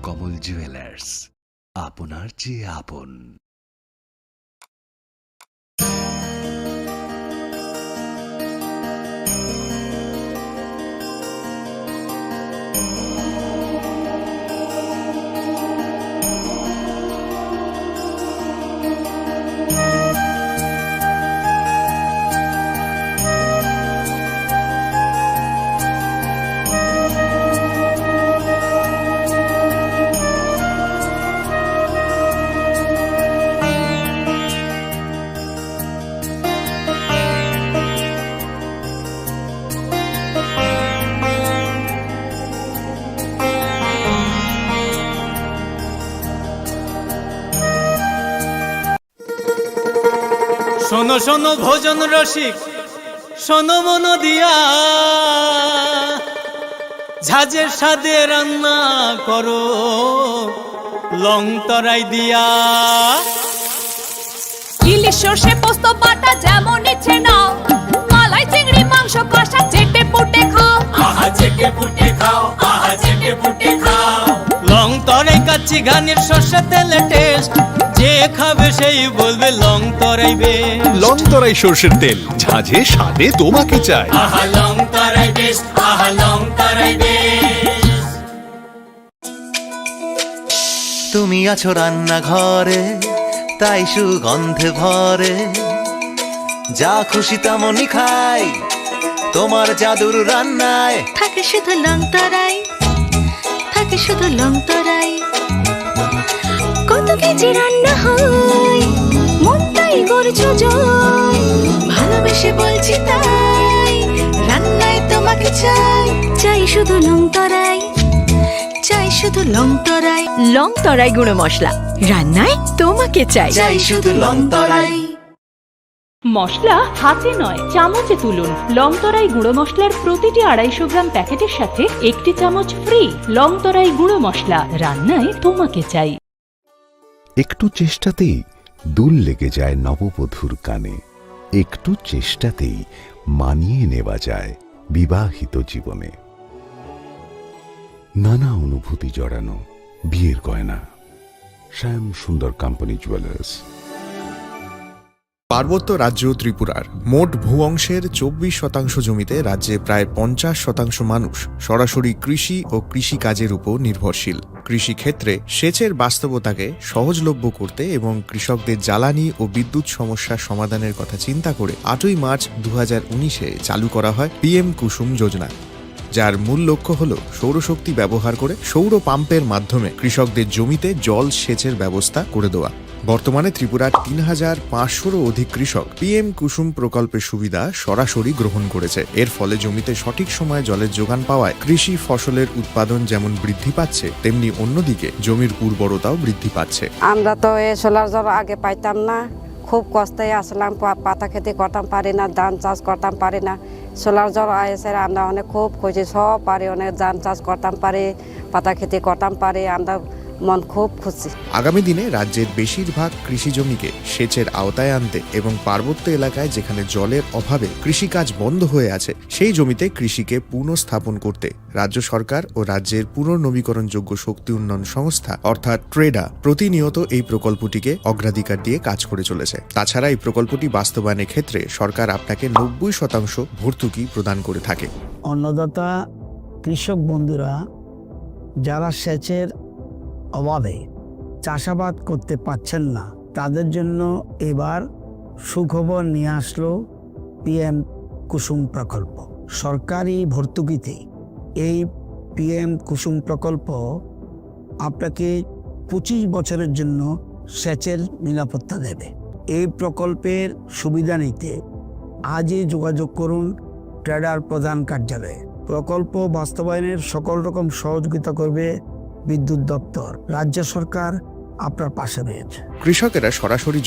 Nilkamal jewellers, আপনার চেয়ে আপন। শোনো শোনো ভোজন রসিক, শোনো মন দিয়া, ঝাঁঝের স্বাদে রান্না করো লং তরাই দিয়া। ইলিশ সর্ষে পোস্ত বাটা যেমন ইচ্ছে নাও, মালাই চিংড়ি মাংস কষা চেটে পুটে খাও, আহা চেটে পুটে খাও, আহা চেটে পুটে খাও। লং তরাই কাচ্চি ঘানির সর্ষে তেলে টেস্ট, যে খাবে সেই বলবে লং তরাই বেশ। লং তরাই সর্ষের তেল, ঝাঁঝে স্বাদে তোমাকে চাই। আহা লং তরাই বেশ, আহা লং তরাই বেশ। তুমি আছো রান্নাঘরে, তাই সুগন্ধে ভরে, যা খুশি তেমনই খাই তোমার জাদুর রান্নায়। থাকে শুধু লং তরাই, থাকে শুধু লং তরাই। কত কেজি রান্না হয়, মনটাই করছো জয়, ভালোবেসে বলছি তাই, রান্নায় তোমাকে চাই, চাই শুধু লং তরাই, চাই শুধু লং তরাই। লং তরাই গুঁড়ো মশলা, রান্নায় তোমাকে চাই, চাই শুধু লং তরাই। মশলা হাতে নয় চামচে তুলুন। লং তরাই গুঁড়ো মশলার প্রতিটি 250 গ্রাম প্যাকেটের সাথে 1 চামচ ফ্রি। লং তরাই গুঁড়ো মশলা, রান্নায় তোমাকে চাই। একটু চেষ্টাতেই দুল লেগে যায় নববধূর কানে, একটু চেষ্টাতেই মানিয়ে নেওয়া যায় বিবাহিত জীবনে। নানা অনুভূতি জড়ানো বিয়ের গয়না। শ্যাম সুন্দর কোম্পানি জুয়েলার্স। পার্বত্য রাজ্য ত্রিপুরার মোট ভূ অংশের 24% জমিতে রাজ্যে প্রায় 50% মানুষ সরাসরি কৃষি ও কৃষিকাজের উপর নির্ভরশীল। কৃষিক্ষেত্রে সেচের বাস্তবতাকে সহজলভ্য করতে এবং কৃষকদের জ্বালানি ও বিদ্যুৎ সমস্যা সমাধানের কথা চিন্তা করে 8ই মার্চ 2019-এ চালু করা হয় PM কুসুম যোজনা, যার মূল লক্ষ্য হল সৌরশক্তি ব্যবহার করে সৌর পাম্পের মাধ্যমে কৃষকদের জমিতে জল সেচের ব্যবস্থা করে দেওয়া। বর্তমানে ত্রিপুরার 3500-রও অধিক কৃষক PM কুসুম প্রকল্পের সুবিধা সরাসরি গ্রহণ করেছে। এর ফলে জমিতে সঠিক সময়ে জলের যোগান পাওয়ায় কৃষি ফসলের উৎপাদন যেমন বৃদ্ধি পাচ্ছে, তেমনি অন্যদিকে জমির উর্বরতাও বৃদ্ধি পাচ্ছে। আমরা তো এই সোলার জল আগে পাইতাম না, খুব কষ্টে আসলাম, পাতা খেতে করতাম পারি না, ধান চাষ করতাম পারি না। সোলার জল এসে আমরা অনেক খুব খুশি, সব পারি, অনেক ধান চাষ করতাম পারি, পাতা খেতে করতাম পারি, আমরা মন খুব খুশি। আগামী দিনে রাজ্যের বেশিরভাগ কৃষি জমিকে সেচের আওতায় আনতে এবং পার্বত্য এলাকায় যেখানে জলের অভাবে কৃষিকাজ বন্ধ হয়ে আছে, সেই জমিতে কৃষিকে পুনঃস্থাপন করতে রাজ্য সরকার ও রাজ্যের পুনর্নবীকরণযোগ্য শক্তি উন্নয়ন সংস্থা অর্থাৎ ট্রেডা প্রতিনিয়ত এই প্রকল্পটিকে অগ্রাধিকার দিয়ে কাজ করে চলেছে। তাছাড়া এই প্রকল্পটি বাস্তবায়নের ক্ষেত্রে সরকার আপনাকে 90% ভর্তুকি প্রদান করে থাকে। অন্নদাতা কৃষক বন্ধুরা যারা সেচের অভাবে চাষাবাদ করতে পারছেন না, তাদের জন্য এবার সুখবর নিয়ে আসলো PM কুসুম প্রকল্প। সরকারি ভর্তুকিতে এই PM কুসুম প্রকল্প আপনাকে 25 বছরের জন্য সেচের নিরাপত্তা দেবে। এই প্রকল্পের সুবিধা নিতে আজই যোগাযোগ করুন ট্রেডার প্রধান কার্যালয়ে। প্রকল্প বাস্তবায়নের সকল রকম সহযোগিতা করবে বিদ্যুৎ দপ্তর। রাজ্য সরকার আপনার পাশে রয়েছে। কৃষকেরা সরাসরি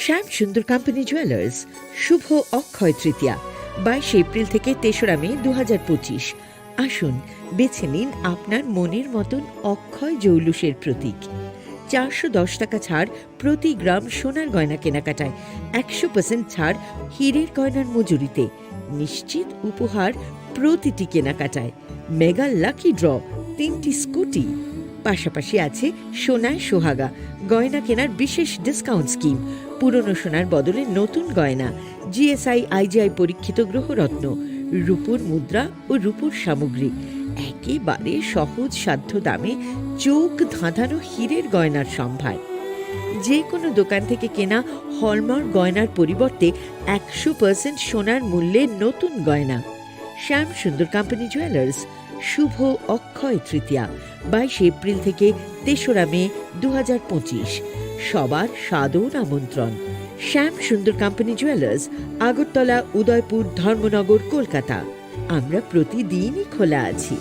শ্যাম সুন্দর কোম্পানি জুয়েলার্স, শুভ অক্ষয় তৃতীয়া 22 এপ্রিল থেকে 3রা মে 2025। আসুন বেছে নিন আপনার মনের মতন অক্ষয় জৌলুসের প্রতীক। 410 টাকা ছাড় প্রতি গ্রাম সোনার গয়না কেনাকাটায়, 100% ছাড় হীরের গয়নার মজুরিতে, নিশ্চিত উপহার প্রতিটি কেনাকাটায়, মেগা লাকি ড্র 3টি স্কুটি। পাশাপাশি আছে সোনায় সোহাগা, গয়না কেনার বিশেষ ডিসকাউন্ট স্কিম, পুরনো সোনার বদলে নতুন গয়না, জিএসআই আইজিআই পরীক্ষিত গ্রহরত্ন, রূপোর মুদ্রা ও রূপোর সামগ্রী, একেবারে সহজ সাধ্য দামে চোখ ধাঁধানো হীরের গয়নার সম্ভার। যে কোনো দোকান থেকে কেনা হলমার্ক গয়নার পরিবর্তে 100% সোনার মূল্যে নতুন গয়না। শ্যাম সুন্দর কোম্পানি জুয়েলার্স, শুভ অক্ষয় তৃতীয়া 22 এপ্রিল থেকে 3রা মে 2025। সবার সাদর আমন্ত্রণ। শ্যাম সুন্দর কোম্পানি জুয়েলার্স, আগরতলা, উদয়পুর, ধর্মনগর, কলকাতা। আমরা প্রতিদিনই খোলা আছি।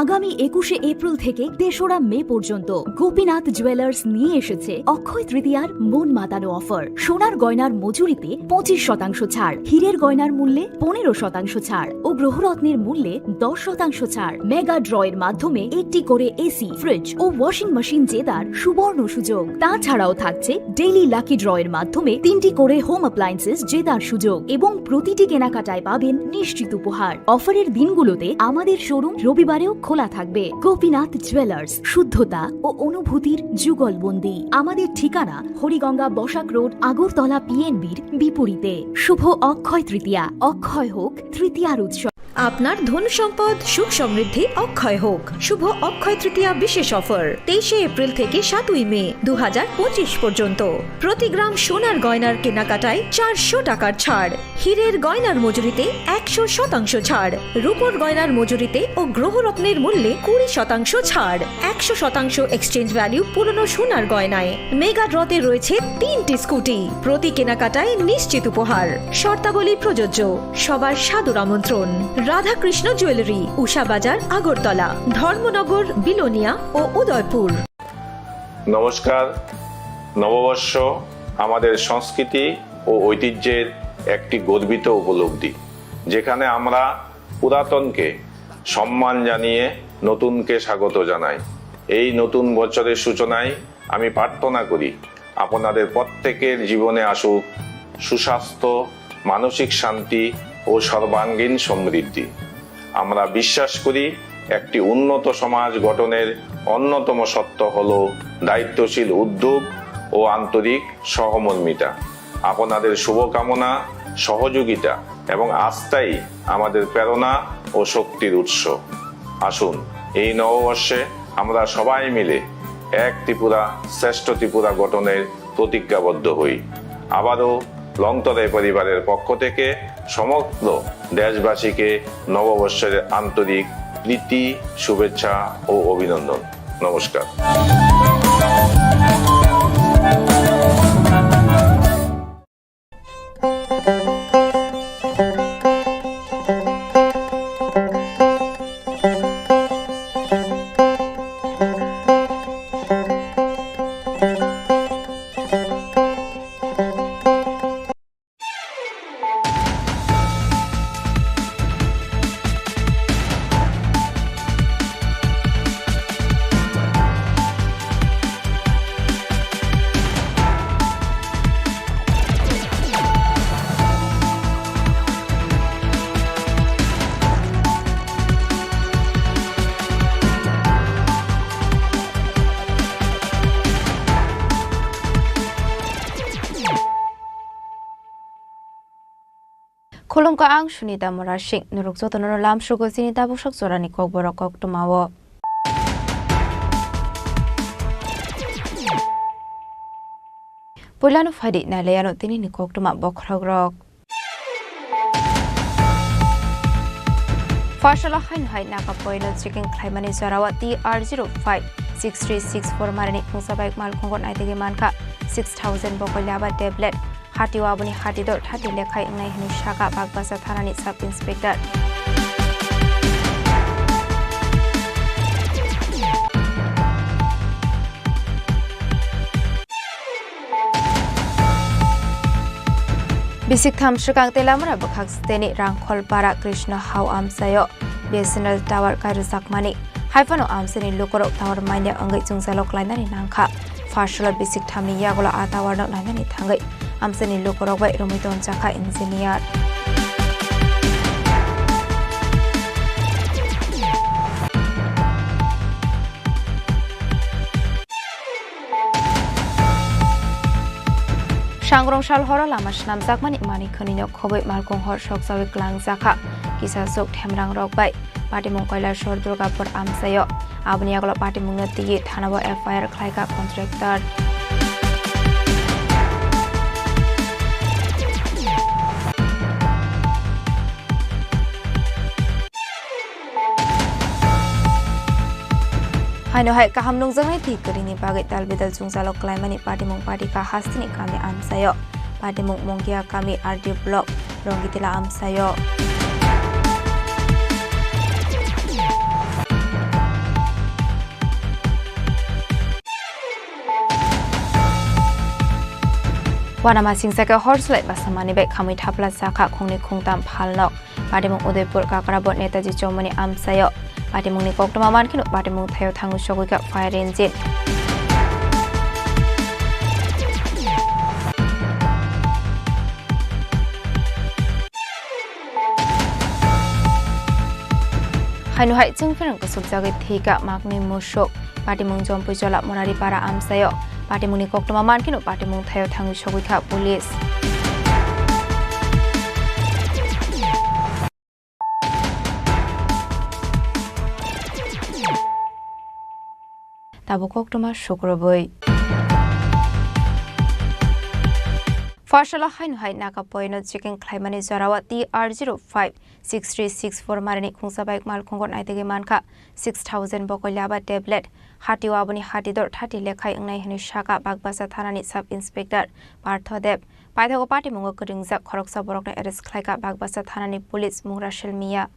আগামী 21শে এপ্রিল থেকে 3রা মে পর্যন্ত গোপীনাথ জুয়েলার্স নিয়ে এসেছে অক্ষয় তৃতীয়ার মন মাতানো অফার। সোনার গয়নার মজুরিতে 25% ছাড়, হীরের গয়নার মূল্যে 15% ছাড় ও গ্রহরত্নের মূল্যে 10% ছাড়। মেগা ড্রয়ের মাধ্যমে একটি করে এসি, ফ্রিজ ও ওয়াশিং মেশিন জেতার সুবর্ণ সুযোগ। তাছাড়াও থাকছে ডেইলি লাকি ড্রয়ের মাধ্যমে 3টি করে হোম অ্যাপ্লায়েন্সেস জেতার সুযোগ এবং প্রতিটি কেনাকাটায় পাবেন নিশ্চিত উপহার। অফারের দিনগুলোতে আমাদের শোরুম রবিবারেও খোলা থাকবে। গোপীনাথ জুয়েলার্স, শুদ্ধতা ও অনুভূতির যুগলবন্দি। আমাদের ঠিকানা হরিগঙ্গা বসাক রোড, আগরতলা পিএনবির বিপরীতে। শুভ অক্ষয় তৃতীয়া, অক্ষয় হোক তৃতীয়ার উৎসব। আপনার ধন সম্পদ সুখ সমৃদ্ধি অক্ষয় হোক। শুভ অক্ষয় তৃতীয়া বিশেষ অফার 23শে এপ্রিল থেকে 7ই মে 2025 পর্যন্ত। প্রতি গ্রাম সোনার গয়নার কেনাকাটায় 400 টাকার ছাড়, হীরের গয়নার মজুরিতে 100% ছাড়, রূপোর গয়নার মজুরিতে ও গ্রহরত্নের মূল্যে 20% ছাড়, 100% এক্সচেঞ্জ ভ্যালু পুরনো সোনার গয়নায়। মেগা ড্রতে রয়েছে 3টি স্কুটি, প্রতি কেনাকাটায় নিশ্চিত উপহার। শর্তাবলী প্রযোজ্য। সবার সাদর আমন্ত্রণ। রাধাকৃষ্ণ জুয়েলারি, উষা বাজার, আগরতলা, ধর্মনগর, বিলোনিয়া ও উদয়পুর। নমস্কার। নববর্ষ আমাদের সংস্কৃতি ও ঐতিহ্যের একটি গর্বিত উপলব্ধি, যেখানে আমরা পুরাতনকে সম্মান জানিয়ে নতুনকে স্বাগত জানাই। এই নতুন বছরের সূচনায় আমি প্রার্থনা করি আপনাদের প্রত্যেকের জীবনে আসুক সুস্বাস্থ্য, মানসিক শান্তি ও সর্বাঙ্গীন সমৃদ্ধি। আমরা বিশ্বাস করি একটি উন্নত সমাজ গঠনের অন্যতম সত্য হল দায়িত্বশীল উদ্যোগ ও আন্তরিক সহমর্মিতা। আপনাদের শুভকামনা, সহযোগিতা এবং আস্থাই আমাদের প্রেরণা ও শক্তির উৎস। আসুন এই নববর্ষে আমরা সবাই মিলে এক ত্রিপুরা শ্রেষ্ঠ ত্রিপুরা গঠনের প্রতিজ্ঞাবদ্ধ হই। আবারও লংতরাই পরিবারের পক্ষ থেকে সমগ্র দেশবাসীকে নববর্ষের আন্তরিক প্রীতি, শুভেচ্ছা ও অভিনন্দন। নমস্কার। Khulumka ang Sunita Morashik, Nurukzoto Lam Shugosinita Bushak Zorani Kogborok Tumawo. Pulano Fadi Nalayano Tini Koktuma Bokragrok. Fashala Hain Hai Nakapoino Chicken Climani Sarawati R05 6364 Marani Musabak Malkongon Itigimanka 6000 Bokolaba tablet. Hatiwa Buni Hatidor Hati Lekai Nai Shaka Bagbasa Tharani Sub Inspector. Bisik Tham Shukang Telamra Bakak Steni Rangkol Para Krishna How Amsayo BSNL Tower Kairusakmani Haifano Amseni Lukorok Tower Mania Angai Zungsalok Lainani Nangka Fashala Bisik Thamni Yagola Atawar Not Lainani Tangai Amseni Lukorok Romiton Chaka Engineer Sangrong shal horo lama snam jakmani mani khonino khoboi malkung hor soksawi klang jakha kisa sok themrang rok bai patimung Kailasor Durgapur amsayo abni aglo patimung nati thanabo FIR khlaika contractor Haino hai kaham nungjangnai ti karini bagai talbedal jungjalok klaimani patimung party ka hastini kami amsayo patimung mongkia kami RD block rongitila amsayo Wanama singsaka horselai basamani bai kami thapla saka khongni khongtam phalnok patimung Udaipur kakrabot Netaji Chomani amsayo patimung ni koktoma mankino patimung thayo thangu shogoika fire engine Hainu hai chungferang kasubjagai thika magni musok patimung jompui jola monari para amsayo patimung ni koktoma mankino patimung thayo thangu shogoika police Tabukokdoma Shukraboi. Farshala Hainu Hai Naka Poino Chicken Claimani Zarawati R05 6364 Marini Kungsabaik Malkongon Aitegi Manka 6000 Bokolaba tablet Hatiwabuni Hatidor Tati Lekai Nai Shaka Bagbasa Thanani Sub Inspector Parthodeb Paithago Party Mungo Kudingza Koroksa Borokna Eres Klaika Bagbasa Thanani Police Mungrashel Mia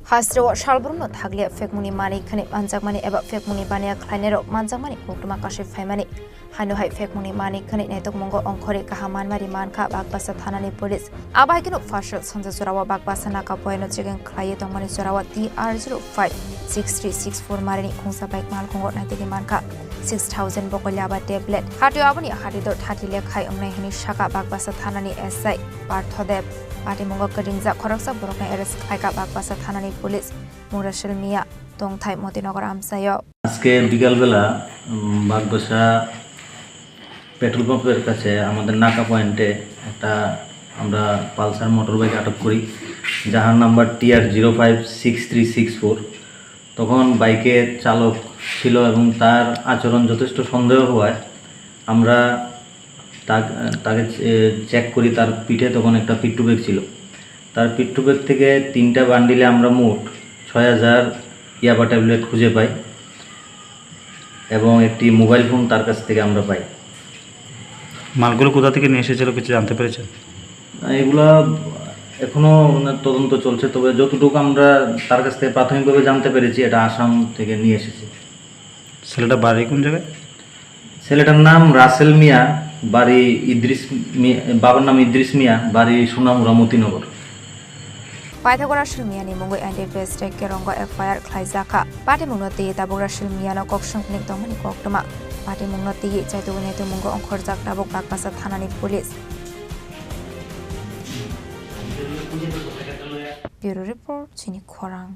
Hasro Shalbruno Taglia Fekmuni Mani Kani Manzakmani Eba Fekmuni Bania Klanero Manzamani Kukuma Kashi Femani Hanu Hai Fekmuni Mani Kani Netok Mongo Onkori Kahaman Marimanka Bagbasa Thanani Police Abakino Fashal Sanzurawa Bagbasa Naka Poino Chicken Klayeto Mani Surawa DR05 6364 Marini Kungsabaik Malkongo Naitegi Manka 6000 Bokolaba tablet Hatiwabuni Hatidor Tati Lekai Umnahini Shaka Bagbasa Thanani SI Parthodeb Patimung Kadingza Koroksa Borokna Eres Klaika Bagbasa Thanani Police Mungrashel Mia Tongthai Motinagar Amsayo আজকে বিকালবেলা বাগবাসা petrol পাম্পের কাছে আমাদের নাকা পয়েন্টে একটা আমরা Pulsar motorbike আটক করি যার নাম্বার TR056364 তখন বাইকের চালক ছিল এবং তার আচরণ যথেষ্ট সন্দেহ হওয়ায় আমরা তাকে চেক করি তার পিঠে তখন একটা পিট্টু ব্যাগ ছিল তার পিট্টু ব্যাগ থেকে 3টা বান্ডিলে আমরা মোট 6000 ইয়াবা ট্যাবলেট খুঁজে পাই এবং একটি মোবাইল ফোন তার কাছ থেকে আমরা পাই মালগুলো কোথা থেকে নিয়ে এসেছিল কিছু জানতে পেরেছেন এগুলা এখনো তদন্ত চলছে তবে যতটুকু আমরা তার কাছ থেকে প্রাথমিকভাবে জানতে পেরেছি এটা আসাম থেকে নিয়ে এসেছে ছেলেটা বাড়ি কোন জায়গায় ছেলেটার নাম রাসেল মিয়া বাড়ি ইদ্রিস মিয়া বাবার নাম ইদ্রিস মিয়া বাড়ি Sonamura Motinagar Paithagora Shilmiani Mungo and Best Kerongo FIR Klaizaka Patimunoti Tabura Shilmiano Kokshung Nik Domani Koktoma Patimunoti Chaitunetu Mungo Onkorzak Tabuk Bakbasa Thanani Police Bureau Report Chini Korang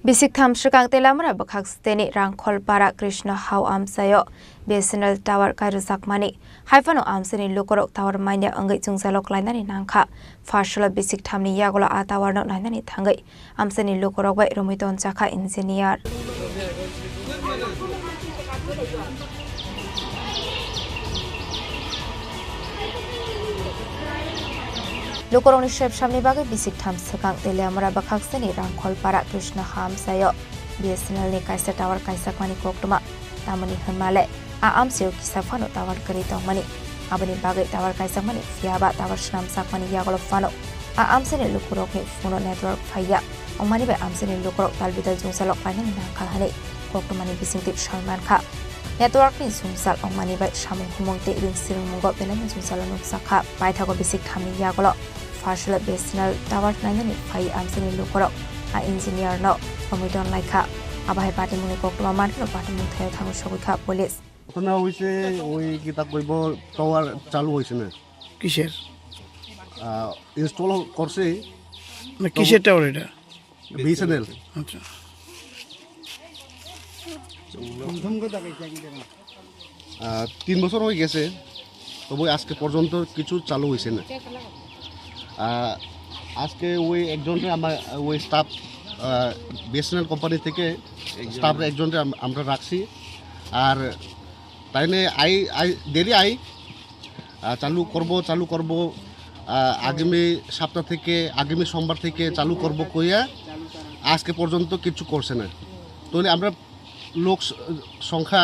Bisik tham shikang telamra bakhak steni rangkhol para Krishna Hau amsayo BSNL tower kairusak mani haifano amseni lokorok tower mainya angai chungsalok lainani nangkha farshala bisik thamni yagola a tower no lainani thangai amseni lokorok bai romiton chakha engineer Lokoroni Shep Shamni Baga Bisik Tham Sakang Telamara Bakakseni Rangkhol Para Krishna Ham Sayo BSNL ni Kaisa Tower Kaisa Kwani Koktuma Tamani Hamale A Amsio Kisafano Tower Kari Tomani Abani Baga Tower Kaisa Mani Fiaba Tower Shnam Sakmani Yagolo Fano A Amseni Lukurok Funo Network Faya Omani Be Amseni Lukurok Talbita Zunsalok Pani Nankalhani Koktumani Bising Tip Shalman Ka Network ni Zungsal Omani Be Shamu Humongte Ring Siring Mungo Belan Zungsalo Nuksaka Paithago Bisik Thami Yagolo Farshala BSNL tower nainani fai amseni lukorok a engineer no komidon laika abai party muni koktoma markino party mun thayo thangu shogika police ঘটনা হইছে ওই কিতা কইব tower চালু হইছে না কিসের install করছে। কিসের টাওয়ার এটা? বিএসএনএল। আচ্ছা, 3 বছর হয়ে গেছে, তবে আজকে পর্যন্ত কিছু চালু হয়েছে না। আজকে ওই একজনকে আমার ওই স্টাফ বিএসএনএল কোম্পানি থেকে স্টাফ একজনকে আমরা রাখছি, আর তাই দেরি চালু করব আগামী সপ্তাহ থেকে, আগামী সোমবার থেকে চালু করব কইয়া আজকে পর্যন্ত কিছু করছে না। তাহলে আমরা লোক সংখ্যা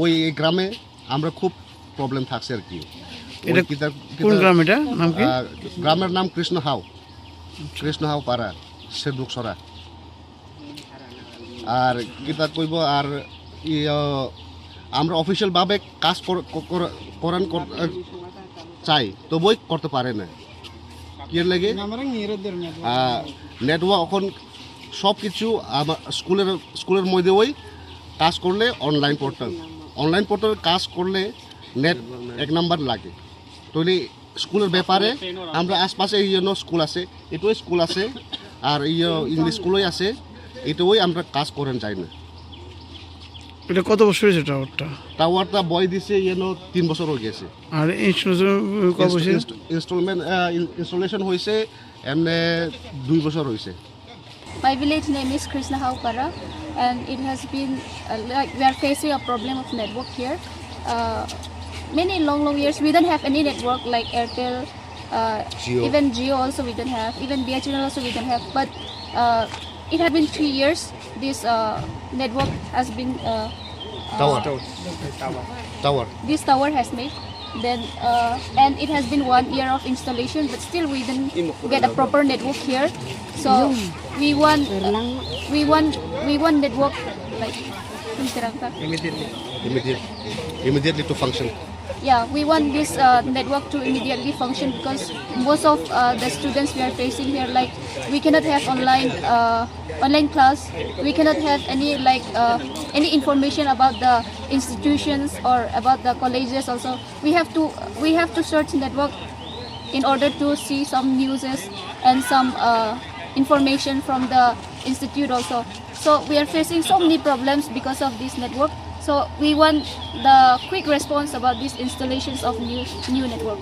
ওই গ্রামে আমরা খুব প্রবলেম থাকছে আর কি। কোন গ্রাম এটা? নাম কি? গ্রামের নাম কৃষ্ণ হাও পাড়া, শেরদুকসরা। আর কিতা কইব, আর আমরা অফিসিয়াল ভাবে কাজ করান চাই, তবুই করতে পারে না। কি লাগে নেটওয়ার্ক এখন সব কিছু আমার স্কুলের মধ্যে ওই কাজ করলে অনলাইন পোর্টাল কাজ করলে নেট 1 নাম্বার লাগে। তাহলে স্কুলের ব্যাপারে আমরা আশপাশে স্কুল আছে, এটাও স্কুল আছে, আর ইংলিশ স্কুলই আছে, এটাই আমরা কাজ করেন যাই না। এটা কত বছর হয়েছে টাওয়ারটা বয় দিছে 3 বছর হয়ে গেছে। আর ইনস্টলেশন হয়েছে এমনি 2 বছর হয়েছে। My village name is Krishna Haupara, and it has been like we are facing a problem of network here. Many long years we don't have any network like Airtel, Jio. Even Jio also we don't have, even BHNL also we don't have. But it has been 3 years. This network has been tower. This tower has made. Then and it has been 1 year of installation, but still we didn't get a proper network here. So we want network like immediately to function. Yeah, we want this network to immediately function, because most of the students we are facing here, like we cannot have online class. We cannot have any information about the institutions or about the colleges. Also, we have to search network in order to see some news and some information from the institute also. So we are facing so many problems because of this network. So we want the quick response about these installations of new network.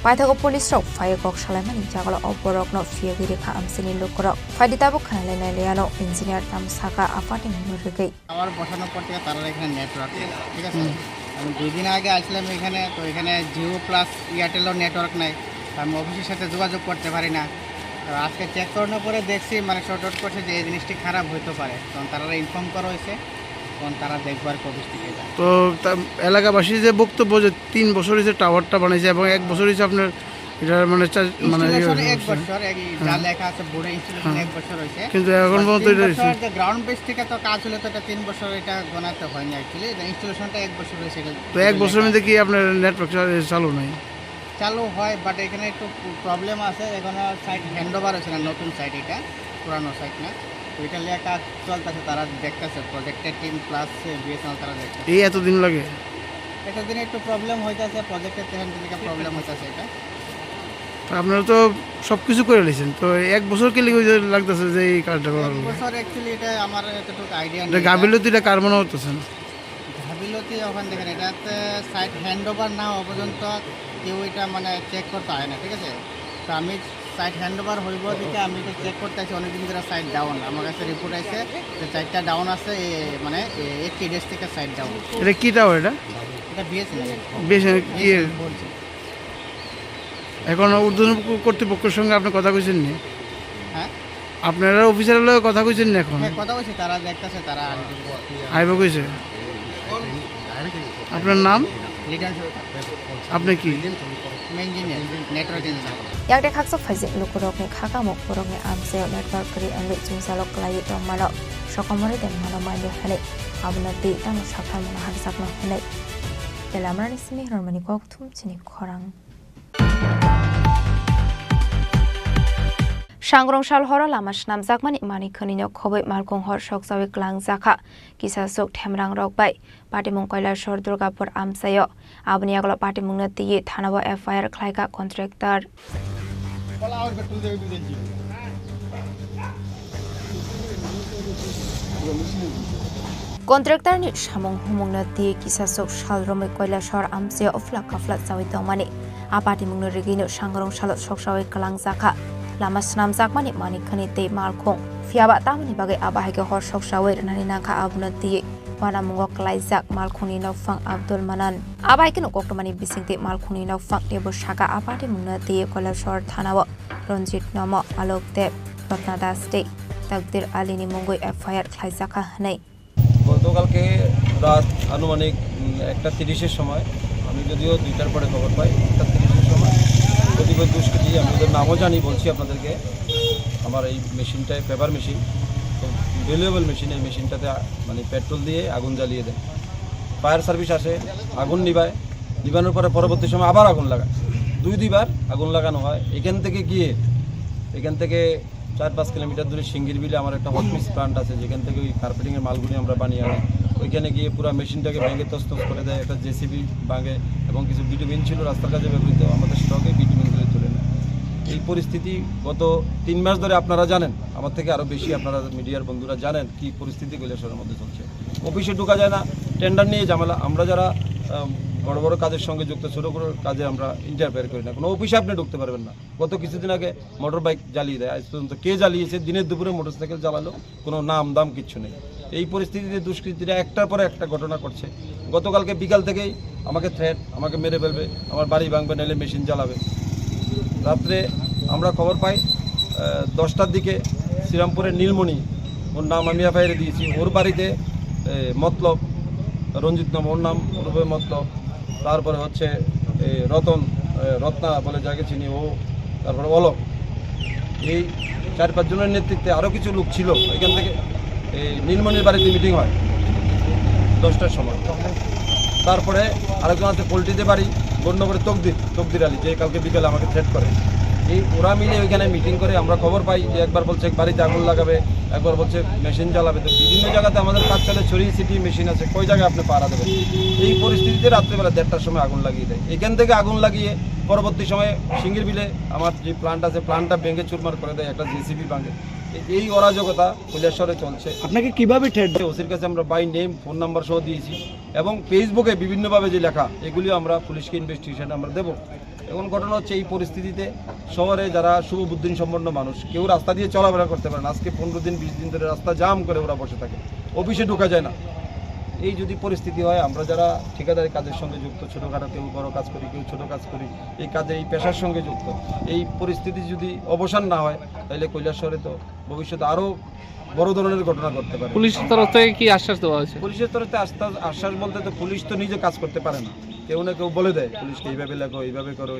Paithago police rok fire kok salaimani jagalo oborok no fiagiri kha amsini lokorok faiditabo khana lenai leano engineer tam saka apati murgei আমার বসানোর পর থেকে তারা এখানে network নেই, ঠিক আছে। আমি 2 দিন আগে আসলাম এখানে, তো এখানে জিও প্লাস এয়ারটেলও নেটওয়ার্ক নাই, আমি অফিসের সাথে যোগাযোগ করতে পারি না। আজকে চেক করানোর পরে দেখছি মানে শর্ট আউট করছে যে এই জিনিসটি খারাপ হইতে পারে, তখন তারা ইনফর্ম করা হয়েছে, তখন তারা দেখবার অফিস থেকে যায়। তো এলাকাবাসীর যে বক্তব্য যে 3 বছর হয়েছে টাওয়ারটা বানাইছে এবং 1 বছর হয়েছে আপনার এটা মানে 1 বছর যা লেখা আছে বোর্ডে ইনস্টলেশন 1 বছর হয়েছে, কিন্তু এখন পর্যন্ত এটা গ্রাউন্ড বেস থেকে তো কাজ হলে তো এটা 3 বছর এটা গণাতে হয়নি অ্যাকচুয়ালি, ইনস্টলেশনটা 1 বছর হয়েছে। তো 1 বছরের মধ্যে কি আপনার নেটওয়ার্ক চালু নাই? চালু হয়, বাট এখানে একটু প্রবলেম আছে। এখন সাইট হ্যান্ডওভার হয়েছে না, নতুন সাইট, এটা পুরানো সাইট না, তো এটা নিয়ে কাজ চলতেছে, তারা দেখতেছে প্রজেক্টের টিম প্লাস বিএসএনএল তারা দেখতেছে। এই এতদিন লাগে? এতদিন একটু প্রবলেম হইতেছে, প্রজেক্টের থেকে প্রবলেম হইতেছে এটা। আপনারা তো সব কিছু করে নিয়েছেন, তো 1 বছর কি লাগতেছে যে এই কাজটা করার? 1 বছর অ্যাকচুয়ালি এটা আমার এতটুকু আইডিয়া নেই। এটা গাফিলতিটা কার মনে হতেছে? গাফিলতি ওখানে দেখেন, এটাতে সাইট হ্যান্ডওভার না হওয়া পর্যন্ত কেউ এটা মানে চেক করতে হয় না, ঠিক আছে। তো আমি সাইট হ্যান্ডওভার হইব দিকে আমি তো চেক করতে আছি, অনেকদিন ধরে সাইট ডাউন, আমার কাছে রিপোর্ট আছে যে 4টা ডাউন আছে, মানে 80 ডেজ থেকে সাইট ডাউন। এটা কি টাওয়ার? এটা বিএসএনএল কি এখন ঊর্ধ্বতন কর্তৃপক্ষের সঙ্গে আপনি কথা কইছেন নি? হ্যাঁ, আপনারা অফিসারের লগে কথা কইছেন না? এখন কথা কইছে, তারা দেখতেছে, তারা আইব কইছে। আপনার নাম? আপনি কি engineer, network engineer? yakde khaksa phajik lokorok ni khaka mok borok ni amse network kri angle chungsalok klai dong mano sokomori den mano mande hane abna de tang sakha mano har sakna hane telamrani simi hormani kok thum chini khorang Sangrong shal hora lama shnam zakmani mani khaninyok khoboi malkong hor shoksawi klang zakha kisa sok themrang rok bai patimung Kailasor Durgapur amsayo abni aglo patimung na tiye thanabo FIR khlaika contractor Kontraktarni samung humungna di kisasok salromai Kailasar amse oflak kaflat sawi tongmani apati mungna regino sangrong salot soksawai kelang zaka lama senam zakmani mani khani te malkhong fiaba tamani bagai abahage hor soksawai nani nangka abuna di wana mungok laizak malkhoni nofang Abdul Manan abai kino koktomani bisingte malkhoni nofang tebo shaka apati mungna di Kailasar thanawa Ranjit Namo Alok Deb Ratnadas Day Takdir Alini Mungoi FIR Klaizaka nei গতকালকে রাত আনুমানিক 1:30-এর সময় আমি যদিও 2টার পরে খবর পাই 1:30-এর সময় কতিপয় দুষ্কৃতী আমি ওদের নামও জানি বলছি আপনাদেরকে আমার এই মেশিনটায় পেপার মেশিন তো ভ্যালুয়েবল মেশিন এই মেশিনটাতে মানে পেট্রোল দিয়ে আগুন জ্বালিয়ে দেয় ফায়ার সার্ভিস আসে আগুন নিভানোর পরে পরবর্তী সময় আবার আগুন লাগায় দুইবার আগুন লাগানো হয় এখান থেকে 4-5 কিলোমিটার দূরে সিঙ্গির বিলে আমার একটা হট মিক্স প্লান্ট আছে যেখান থেকে ওই কার্পেটিংয়ের মালগুলি আমরা বানিয়ে আনি ওইখানে গিয়ে পুরো মেশিনটাকে ভেঙে তছনছ করে দেয় একটা জেসিবি ভাঙে এবং কিছু বিটুমিন ছিল রাস্তার কাজে ব্যবহৃত আমাদের স্টকে বিটুমিনগুলি তুলে নেয় এই পরিস্থিতি গত 3 মাস ধরে আপনারা জানেন আমার থেকে আরও বেশি আপনারা মিডিয়ার বন্ধুরা জানেন কি পরিস্থিতি কৈলাসহরের মধ্যে চলছে অফিসে ঢোকা যায় না টেন্ডার নিয়ে ঝামেলা আমরা যারা বড় বড় কাজের সঙ্গে যুক্ত ছোট ছোট কাজে আমরা ইন্টারফেয়ার করি না কোনো অফিসে আপনি ঢুকতে পারবেন না গত কিছুদিন আগে মোটর বাইক জ্বালিয়ে দেয় আজ পর্যন্ত কে জ্বালিয়েছে দিনের দুপুরে মোটরসাইকেল জ্বালালো কোনো নাম দাম কিচ্ছু নেই এই পরিস্থিতিতে দুষ্কৃতীরা একটার পর একটা ঘটনা করছে গতকালকে বিকাল থেকেই আমাকে থ্রেট আমাকে মেরে ফেলবে আমার বাড়ি ভাঙবে নাহলে মেশিন জ্বালাবে রাত্রে আমরা খবর পাই 10টার দিকে শ্রীরামপুরের নীলমণি ওর নাম আমি এফআইআর দিয়েছি ওর বাড়িতে মতলব রঞ্জিত নাম ওর নাম ওরূপে মতলব তারপরে হচ্ছে রত্না বলে যাকে চিনি ও তারপরে অলোক এই 4-5 জনের নেতৃত্বে আরও কিছু লোক ছিল এখান থেকে এই নীলমণির বাড়িতে মিটিং হয় 10টার সময় তারপরে আরেকজন আছে পোল্ট্রিতে বাড়ি গণ্যগরে তকদির আলী যে কালকে বিকেলে আমাকে থ্রেট করে এই ওরা মিলে ওইখানে মিটিং করে আমরা খবর পাই যে একবার বলছে বাড়িতে আগুন লাগাবে একবার বলছে মেশিন জ্বালাবে তো বিভিন্ন জায়গাতে আমাদের কাজ চলে ছড়িয়ে ছিটিয়ে মেশিন আছে কই জায়গায় আপনি পাহারা দেবেন এই পরিস্থিতিতে রাত্রেবেলা 1:30টার সময় আগুন লাগিয়ে দেয় এখান থেকে আগুন লাগিয়ে পরবর্তী সময়ে সিঙ্গির বিলে আমার যে প্লান্ট আছে প্লান্টটা ভেঙে চুরমার করে দেয় একটা জেসিবি ভাঙে এই অরাজকতা কৈলাসহরে চলছে আপনাকে কিভাবে ঠেট ওসির কাছে আমরা বাই নেম ফোন নাম্বার সহ দিয়েছি এবং ফেসবুকে বিভিন্নভাবে যে লেখা এগুলিও আমরা পুলিশকে ইনভেস্টিগেশন আমরা দেবো এখন ঘটনা হচ্ছে এই পরিস্থিতিতে শহরে যারা শুভবুদ্ধিন সম্পন্ন মানুষ কেউ রাস্তা দিয়ে চলাফেরা করতে পারে না আজকে 15 দিন 20 দিন ধরে রাস্তা জাম করে ওরা বসে থাকে অফিসে ঢোকা যায় না এই যদি পরিস্থিতি হয় আমরা যারা ঠিকাদারি কাজের সঙ্গে যুক্ত ছোটোখাটো কেউ বড় কাজ করি কেউ ছোটো কাজ করি এই কাজে এই পেশার সঙ্গে যুক্ত এই পরিস্থিতি যদি অবসান না হয় তাহলে কৈলাসহরে তো ভবিষ্যতে আরও বড় ধরনের ঘটনা করতে পারে পুলিশের তরফ থেকে কি আশ্বাস দেওয়া হয়েছে পুলিশের তরফ থেকে আশ্বাস বলতে তো পুলিশ তো নিজে কাজ করতে পারে না কেউ না কেউ বলে দেয় পুলিশকে এইভাবে লেখো এইভাবে করো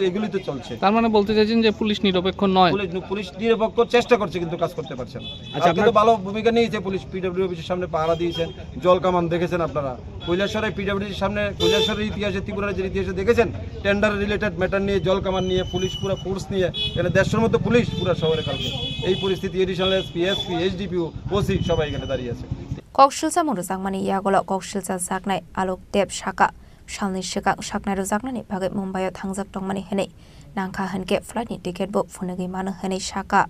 এগুলি তো চলছে তার মানে বলতে চাইছেন যে পুলিশ নিরপেক্ষ নয় পুলিশ নিরপেক্ষ চেষ্টা করছে কিন্তু কাজ করতে পারছে না আচ্ছা আপনারা ভালো ভূমিকা নিয়েছে পুলিশ পিডব্লিউ অফিসের সামনে পাহারা দিয়েছেন জল কামান দেখেছেন আপনারা কৈলাসহরে পিডব্লিউর সামনে কৈলাসহরের ইতিহাসে ত্রিপুরার ইতিহাসে দেখেছেন টেন্ডার রিলেটেড ম্যাটার নিয়ে জল কামান নিয়ে পুলিশ পুরো ফোর্স নিয়ে এখানে 150 মতো পুলিশ পুরো শহরে কালকে এই পরিস্থিতি এডিশনাল এসপি এইচডিপিও ওসি সবাই এখানে দাঁড়িয়ে আছে Kokshilsa muruzangmani yagolo kokshilsa zaknai Alok Deb shaka shalni shikang shaknai ruzaknani bagai Mumbai thangjak tongmani hene nangkha hanke flight ni ticket book phunagi manu hene shaka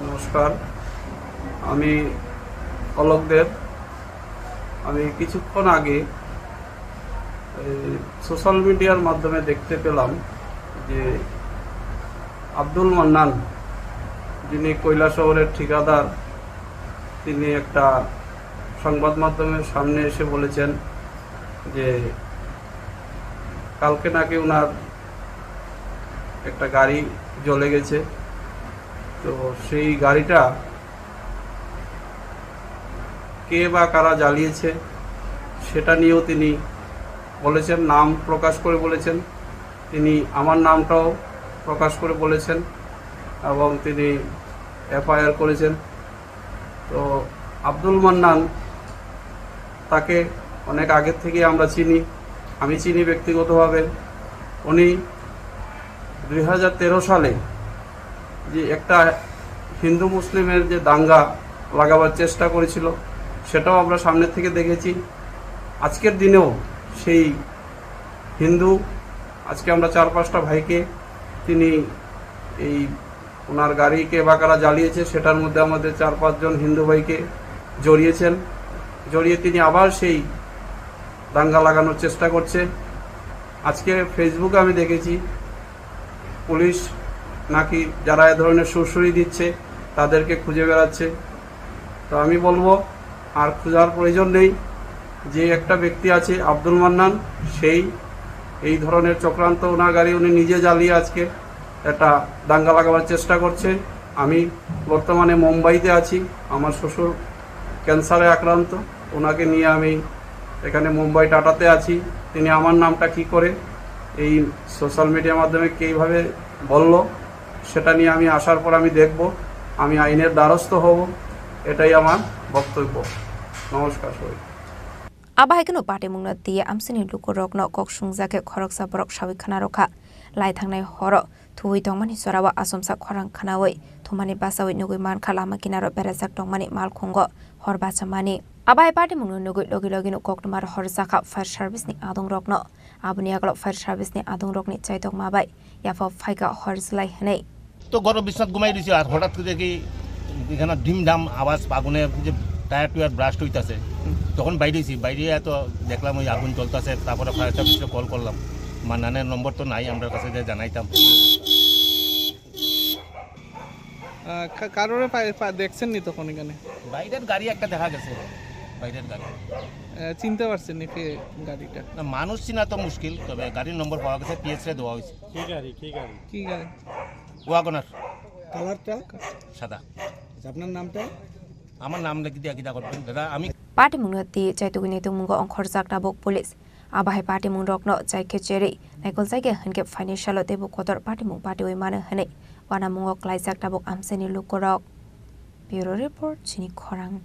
নমস্কার আমি অলোক দেব আমি কিছুক্ষণ আগে social মিডিয়ার মাধ্যমে দেখতে পেলাম যে আব্দুল মান্নান যিনি কৈলাসহরের ঠিকাদার তিনি একটা সংবাদ মাধ্যমের সামনে এসে বলেছেন যে কালকে নাকি ওনার একটা গাড়ি জ্বলে গেছে তো সেই গাড়িটা কে বা কারা জ্বালিয়েছে সেটা নিয়েও তিনি বলেছেন নাম প্রকাশ করে বলেছেন তিনি আমার নামটাও প্রকাশ করে বলেছেন এবং তিনি এফআইআর করেছেন তো আব্দুল মান্নান তাকে অনেক আগের থেকে আমরা চিনি আমি চিনি ব্যক্তিগতভাবে উনি 2013 সালে যে একটা হিন্দু মুসলিমের যে দাঙ্গা লাগাবার চেষ্টা করেছিল সেটাও আমরা সামনে থেকে দেখেছি আজকের দিনেও সেই হিন্দু আজকে আমরা 4-5টা ভাইকে তিনি এই ওনার গাড়িকে বা কারা জ্বালিয়েছে সেটার মধ্যে আমাদের 4-5 জন হিন্দু ভাইকে জড়িয়ে তিনি আবার সেই দাঙ্গা লাগানোর চেষ্টা করছে। আজকে ফেসবুকে আমি দেখেছি পুলিশ নাকি যারা এ ধরনের সুরসুরি দিচ্ছে তাদেরকে খুঁজে বেড়াচ্ছে। তো আমি বলবো আর খোঁজার প্রয়োজন নেই, যে একটা ব্যক্তি আছে আব্দুল মান্নান, সেই এই ধরনের চক্রান্ত ওনার গাড়ি উনি নিজে জ্বালিয়ে আজকে একটা দাঙ্গা লাগাবার চেষ্টা করছে। আমি বর্তমানে মুম্বাইতে আছি, আমার শ্বশুর ক্যান্সারে আক্রান্ত, ওনাকে নিয়ে আমি এখানে মুম্বাই টাটাতে আছি। তিনি আমার নামটা কি করে এই সোশ্যাল মিডিয়ার মাধ্যমে কীভাবে বলল সেটা নিয়ে আমি আসার পর আমি দেখব, আমি আইনের দ্বারস্থ হব, এটাই আমার বক্তব্য। নমস্কার সবাই। Abahai party mungna dia amsini lukurok no kok sungzake khorok saborok shawi khana rokha lai thangnai horo thui tongmani sorawa asomsa khorang khanawai thumani basawi nugui man khalama kinaro berajak tongmani mal khongo hor bachamani Abahai party mungna nugui logi no kok mar hor saka fire service ni adong rokno abuni aglo fire service ni adong rokni chaitok mabai yafa phaika hor zlai hanai তো গরম বিছনাত ঘুমাই দিছি আর হঠাৎ করে দেখি এখানে ডিম ডাম আওয়াজ আগুনে যে টায়ার টুয়ার ব্লাস্ট হইতাছে তখন বাইরেছি বাইরে তো দেখলাম ওই আগুন জ্বলতেছে তারপরে ফায়ার সার্ভিসে কল করলাম মান্নানের নম্বর তো নাই আমার কাছে যে জানাইতাম কারোরে দেখছেন নি তখন এখানে বাইরের গাড়ি একটা দেখা গেছে বাইরের গাড়ি চিনতে পারছেন নি কে গাড়িটা না মানুষ চিনা তো মুশকিল তবে গাড়ির নম্বর পাওয়া গেছে পিএস রে দেওয়া হয়েছে কি গাড়ি ওয়াগনার কালারটা সাদা আপনার নামটা আমার নাম লিখে দিয়া কিটা করবেন দাদা আমি party mungna ti chaitugini tungmungo onkhor jakna bok police Abahai party mung rokno chaike cheri naikol jaige hanke financial tebu kotor party mung party oi mane hane wana mungo klai jakna bok amseni lukorok bureau report chini khorang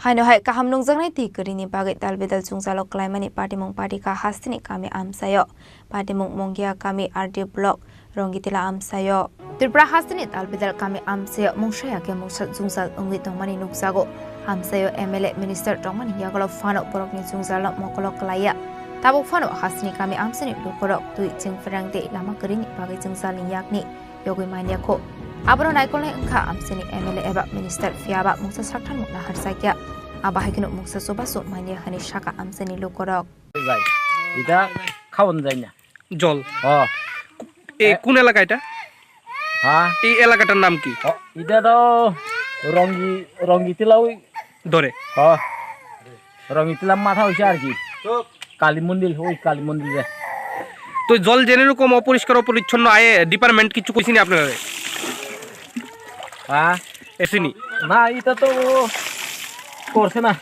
Haino hai kaham nungjangnai ti kerini bagai dalbedal chungjalok klaimani party mung party ka hastini kami amsayo party mung mongia kami RD block Rongitila amsayo Tripura hastini dalbedal kami amsayo mungshaya ke mungsa jungjal ungwi tongmani nuksago amsayo MLA minister tongmani yagolo fano borokni jungjal mokolo klaya tabuk fano hastini kami amsani lukorok tui jingfrangde lama kerini bagai jungjal ni yakni yogui maniako Abro naikol engka amsani MLA eba minister fiaba mungsa saktan mukna harsakya Abahai kino mungsa sobaso mania hani shaka amsani lukorok যাই এটা খাওন যায় না জল হ্যাঁ এই কোন এলাকা এটা হ্যাঁ এই এলাকাটার নাম কি এটা তো রঙ্গিতিলাও ধরে হ্যাঁ রঙ্গিতিলা মাথা হইছে আর কি কালী মন্দির ওই কালী মন্দিরে তো জল জেনে এরকম অপরিষ্কার অপরিচ্ছন্ন আয়ে ডিপার্টমেন্ট কিছু কইছিনি আপনারা হ্যাঁ এসিনি না এটা তো করছে না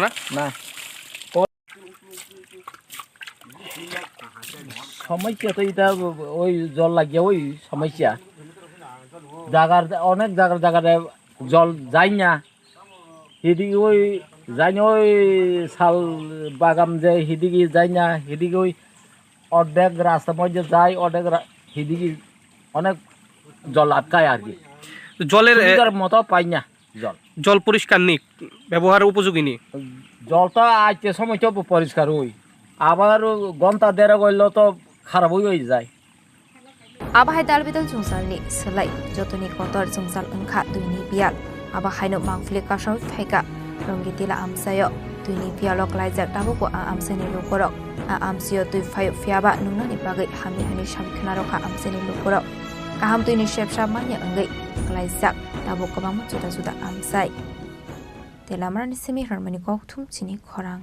না না সমস্যা তো এটা ওই জল লাগিয়ে ওই সমস্যা অনেক জায়গায় জল যায় না সেদিকে ওই যাই না ওই শাল বাগান যে সেদিকে যায় না সেদিকে ওই অর্ধেক রাস্তার মধ্যে যায় অর্ধেক সেদিকে অনেক জল আটকায় আর কি জলের মতো পাই না জল পরিষ্কার নেই ব্যবহার উপযোগী নেই জলটা আজকে সময় তো পরিষ্কার ওই আবার ঘন্টা দেড় গেলেও তো খারাপ হয়ে যায় Abahai dalbedal jungjalni selai jotoni kotor jungjal engkha duini bial Abahai no mangfli kasau phaika Rongitila amsayo duini bialok laijak tabuko a amseni lukorok a amsio tui phayo fiaba nungnani bagai hami hani samkhnarokha amseni lukorok kaham tuini shepsha manya engai laijak tabuko bangma juda amsai Telamrani semi harmoni kokthum chini khorang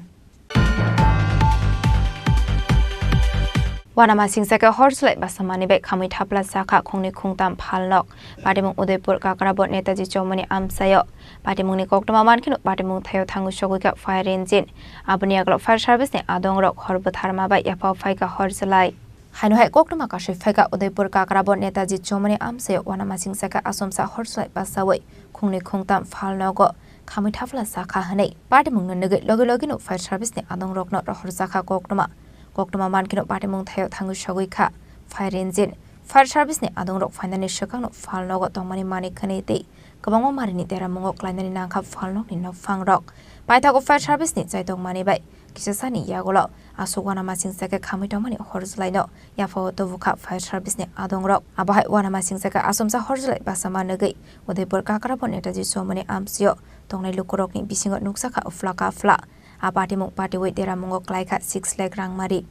Wanama singsaka horselai basamani bai khamui thapla saka khongni khungtam phalnok patimung Udaipur kakrabot Netaji Chomani amsayo patimung ni koktoma mankinu patimung thayo thangu shoguika fire engine abuni aglo fire service ni adongrok horbo tharma bai yafa phaika horselai haino hai koktoma kashi phaika Udaipur kakrabot Netaji Chomani amsayo wanama singsaka asomsa horselai basawai khongni khungtam phalnogo khamui thapla saka hanai patimung nege logi no fire service ni adongrok no horsaka koktoma mankino patimung thayo thangu shoguika fire engine fire service ni adongrok finani shakang no phalnogo tongmani manik khani te kabangma marini tera mungo klainani nangkha phalnok ni no fangrok paithago fire service ni chaitong mani bai kisasani yagolo asuk wana masing saka khamui tongmani horjlaino yafo tobuka fire service ni adongrok abahai wana masing saka asomsa horjlai basama nagai Udaipur kakrabon Netaji Somani amsio tongnai lukurok ni bisingo nuksaka flaka fla apati mung pati wei tera mungo klaika 6 lakh rang mari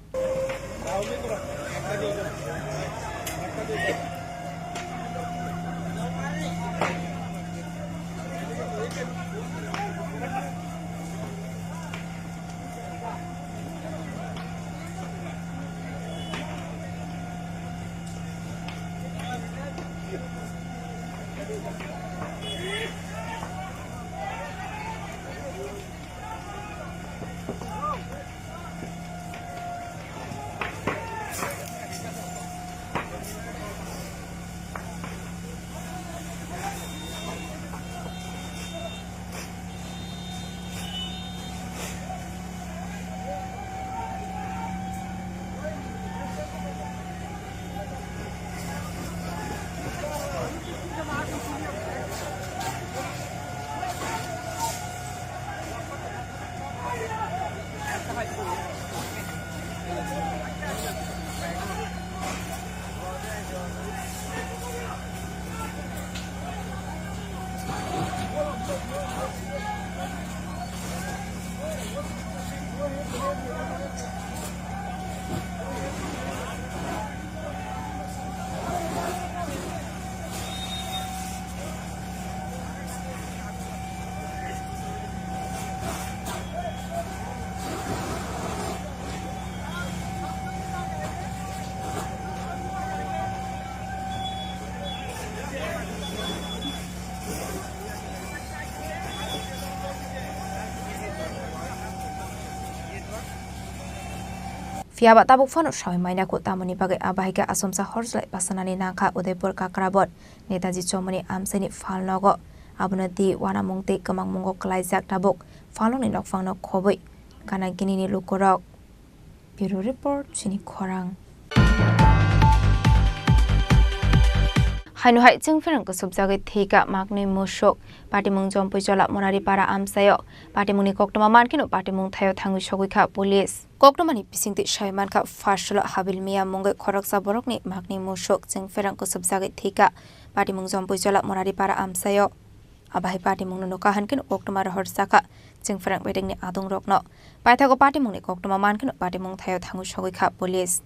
Fiaba tabuk fano shawi maina ko tamani bagai abahika asomsa horjlai pasanani nangka Udaipur kakrabot Netaji Somani amseni falnogo abunati wana mungte kamang mungo klaijak tabuk falong ni nokfang no khoboi kana kini ni lukorok Bureau Report sini khorang Hainu hai chingferang ko subjagai theka magni musok patimung jompui jola monari para amsayo patimung ni koktoma mankino patimung thayo thangu sogui police koktoma ni pisingti shaiman ka farsula habil mia mungai khoraksa borok ni magni musok chingferang ko subjagai theka patimung jompui jola monari para amsayo abai patimung no kahan kin koktoma ro horsaka chingferang bedeng ni adung rokno paithago patimung ni koktoma mankino patimung thayo thangu sogui police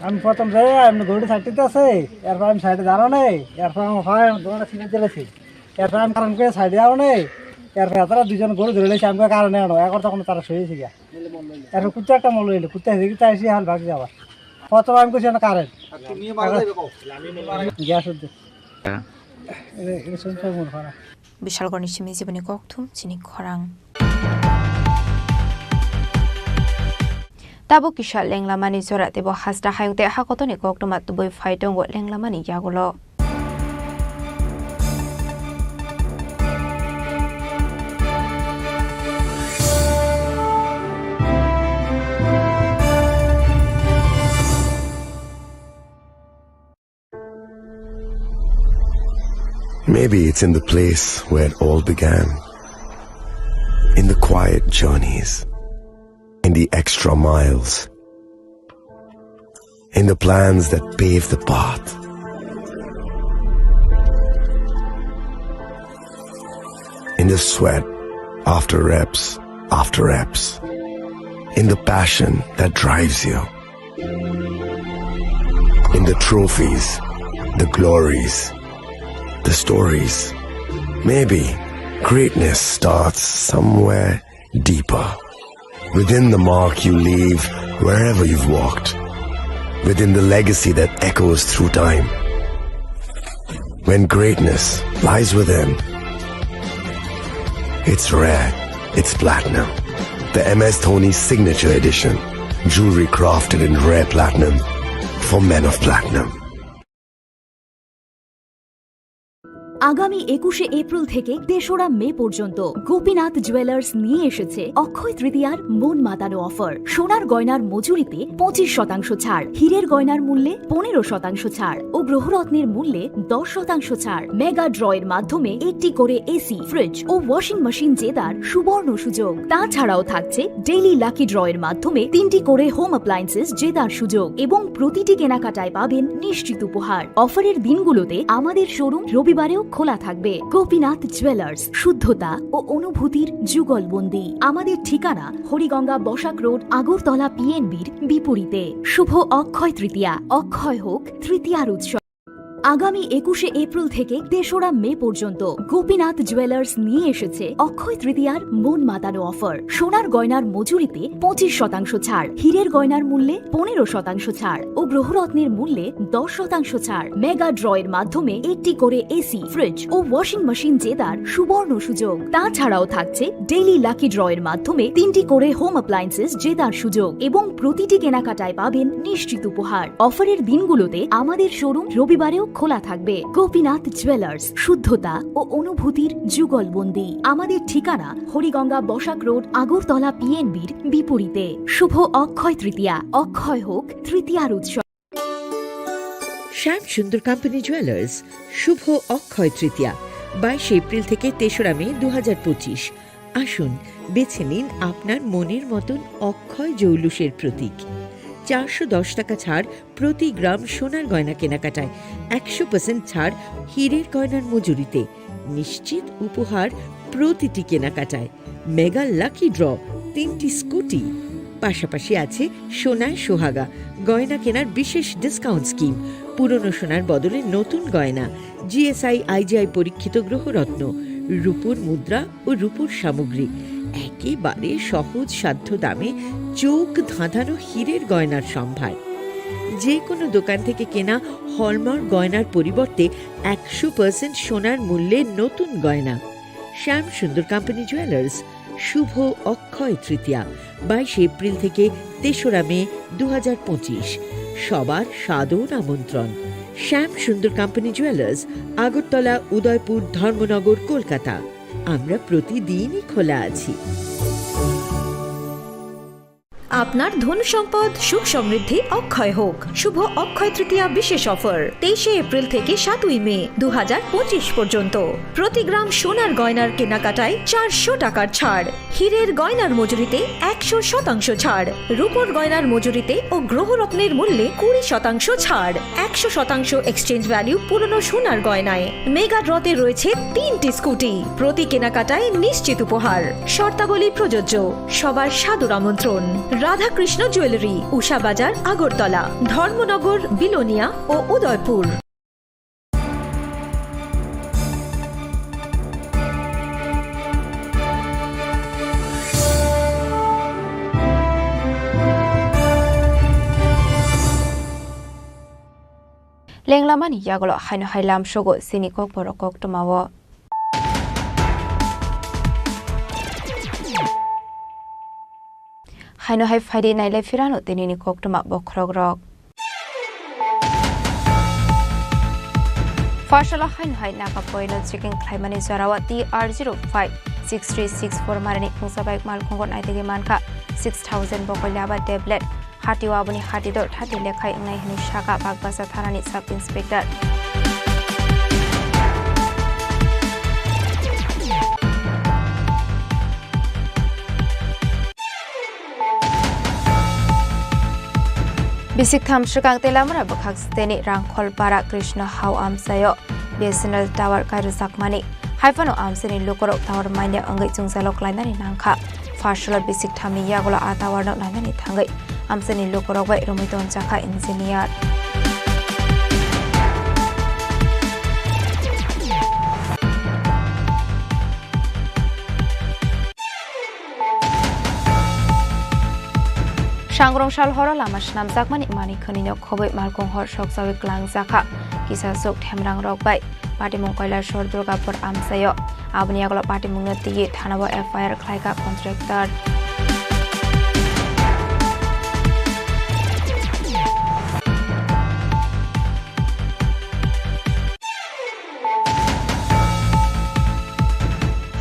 আমি প্রথম যাই আমি গরু থাকতে আছে এরপর আমি সাইডে দাঁড়াও নেই এরপর আমার হয় দোকানে সিনে চলেছি এরপর আমি কারণ করে সাইডে যাও নেই এরপর তারা দুজন গরু ধরে লেছি আমি কারণে আনো এখন তখন তারা শুয়েছি গিয়া এরপর কুত্তে একটা মল এলো কুত্তে হেঁকে তাই এসে হাল ভাগি যাবার প্রথম আমি করছি না কারেন্ট গ্যাস হচ্ছে এটা শুনছে মন করা বিশালগড় নিশ্চিমি জীবনী ককথুম চিনি খরাং Tabo kisha lenglamani zora tebo hasda hayute hakotoni koktoma tuboi faitongo lenglamani yagulo. Maybe it's in the place where it all began. In the quiet journeys. In the extra miles, in the plans that pave the path, in the sweat after reps, in the passion that drives you, in the trophies, the glories, the stories. Maybe greatness starts somewhere deeper. Within the mark you leave wherever you've walked, within the legacy that echoes through time. When greatness lies within, it's rare, it's platinum. The MS Dhoni Signature Edition, jewelry crafted in rare platinum for men of platinum. আগামী 21শে April থেকে 3রা মে পর্যন্ত Gopinath jewellers নিয়ে এসেছে অক্ষয় তৃতীয়ার মন মাতানো offer. সোনার গয়নার মজুরিতে 25% ছাড়, হীরের গয়নার মূল্যে 15% ছাড় ও গ্রহরত্নের মূল্যে 10% ছাড়। মেগা ড্রয়ের মাধ্যমে একটি করে এসি, ফ্রিজ ও ওয়াশিং মেশিন জেতার সুবর্ণ সুযোগ। তাছাড়াও থাকছে ডেইলি লাকি ড্রয়ের মাধ্যমে 3টি করে হোম অ্যাপ্লায়েন্সেস জেতার সুযোগ এবং প্রতিটি কেনাকাটায় পাবেন নিশ্চিত উপহার। অফারের দিনগুলোতে আমাদের শোরুম রবিবারেও খোলা থাকবে। গোপীনাথ জুয়েলার্স, শুদ্ধতা ও অনুভূতির যুগলবন্দি। আমাদের ঠিকানা হরিগঙ্গা বসাক রোড, আগরতলা পিএনবির বিপরীতে। শুভ অক্ষয় তৃতীয়া, অক্ষয় হোক তৃতীয়ার উৎসব। আগামী 21শে এপ্রিল থেকে 3রা মে পর্যন্ত গোপীনাথ জুয়েলার্স নিয়ে এসেছে অক্ষয় তৃতীয়ার মন মাতানো অফার। সোনার গয়নার মজুরিতে 25% ছাড়, হীরের গয়নার মূল্যে 15% ছাড় ও গ্রহরত্নের মূল্যে 10% ছাড়। মেগা ড্রয়ের মাধ্যমে একটি করে এসি, ফ্রিজ ও ওয়াশিং মেশিন জেতার সুবর্ণ সুযোগ। তাছাড়াও থাকছে ডেইলি লাকি ড্রয়ের মাধ্যমে 3টি করে হোম অ্যাপ্লায়েন্সেস জেতার সুযোগ এবং প্রতিটি কেনাকাটায় পাবেন নিশ্চিত উপহার। অফারের দিনগুলোতে আমাদের শোরুম রবিবারেও খোলা থাকবে। গোপীনাথ জুয়েলার্স, শুদ্ধতা ও অনুভূতির যুগলবন্দি। আমাদের ঠিকানা হরিগঙ্গা বসাক রোড, আগরতলা পিএনবির বিপরীতে। শুভ অক্ষয় তৃতীয়া, অক্ষয় হোক তৃতীয়ার উৎসব। শ্যাম সুন্দর কোম্পানি জুয়েলার্স, শুভ অক্ষয় তৃতীয়া 22 এপ্রিল থেকে 3রা মে 2025। আসুন বেছে নিন আপনার মনের মতন অক্ষয় জৌলুসের প্রতীক। 410 টাকা ছাড় প্রতি গ্রাম সোনার গয়না কেনাকাটায়, 100% ছাড় হীরের গয়নার মজুরিতে, নিশ্চিত উপহার প্রতিটি কেনাকাটায়। মেগা লাকি ড্র, 3টি স্কুটি। পাশাপাশি আছে সোনায় সোহাগা গয়না কেনার বিশেষ ডিসকাউন্ট স্কিম। পুরনো সোনার বদলে নতুন গয়না, জিএসআই আইজিআই পরীক্ষিত গ্রহরত্ন, রূপোর মুদ্রা ও রূপোর সামগ্রী। একেবারে সহজ সাধ্য দামে চোখ ধাঁধানো হীরের গয়নার সম্ভার। যে কোনো দোকান থেকে কেনা হলমার্ক গয়নার পরিবর্তে 100% সোনার মূল্যে নতুন গয়না। শ্যাম সুন্দর কোম্পানি জুয়েলার্স, শুভ অক্ষয় তৃতীয়া 22 এপ্রিল থেকে 3রা মে 2025। সবার সাদর আমন্ত্রণ। শ্যাম সুন্দর কোম্পানি জুয়েলার্স, আগরতলা, উদয়পুর, ধর্মনগর, কলকাতা। আমরা প্রতিদিনই খোলা আছি। আপনার ধন সম্পদ সুখ সমৃদ্ধি অক্ষয় হোক। শুভ অক্ষয় তৃতীয়া বিশেষ অফার 23 এপ্রিল থেকে 7 মে 2025 পর্যন্ত। প্রতি গ্রাম সোনার গয়নার কেনাকাটায় 400 টাকার ছাড়, হীরের গয়নার মজুরিতে 100% ছাড়, রূপোর গয়নার মজুরিতে ও গ্রহরত্নের মূল্যে 20% ছাড়, 100% এক্সচেঞ্জ ভ্যালু পুরনো সোনার গয়নায়। মেগা ড্রতে রয়েছে 3টি স্কুটি। প্রতি কেনাকাটায় নিশ্চিত উপহার। শর্তাবলী প্রযোজ্য। সবার সাদর আমন্ত্রণ। রাধাকৃষ্ণ জুয়েলারি, উষা বাজার, আগরতলা, ধর্মনগর, বিলোনিয়া ও উদয়পুর। লেংলামানি ইয়াগলো হাইনো হাইলাম সগো সিনিকক বরকক টমাও হাইনো হাই ফাইডে নাইলাই ফিরানো তিনিনি কোকটমা বখরক রক ফাশলা হাইনো হাই নাকা পয়নো চিকেন ক্লাইমানি জারাওয়া TR05 6364 মারনি খুংসাবাইক মাল খুঙ্গন আইতেগে মানকা 6000 বকলাবা ট্যাবলেট হাটিওয়া বনি হাটিদর হাটি লেখাই নাই হিনি শাখা বাগবাসা থানানি sub inspector Bisik tham shakang telamra bakhak steni rangkhol para Krishna hau amsayo BSNL tower kairu sakmani haifano amseni lokorok tower mainya angai chungsalok lainani nangkha fashla bisik thami yagola a tower no lainani thangai amseni lokorok bai romiton chakha engineer Shangrong shal hora lama shnam zakmani mani khonino khoboi malkong hor shoksawi klang zakha kisa sok themrang rokbai party mongkoila shor durgapur amsayo abni aglo party mungna tiye thanawa FIR khlaika contractor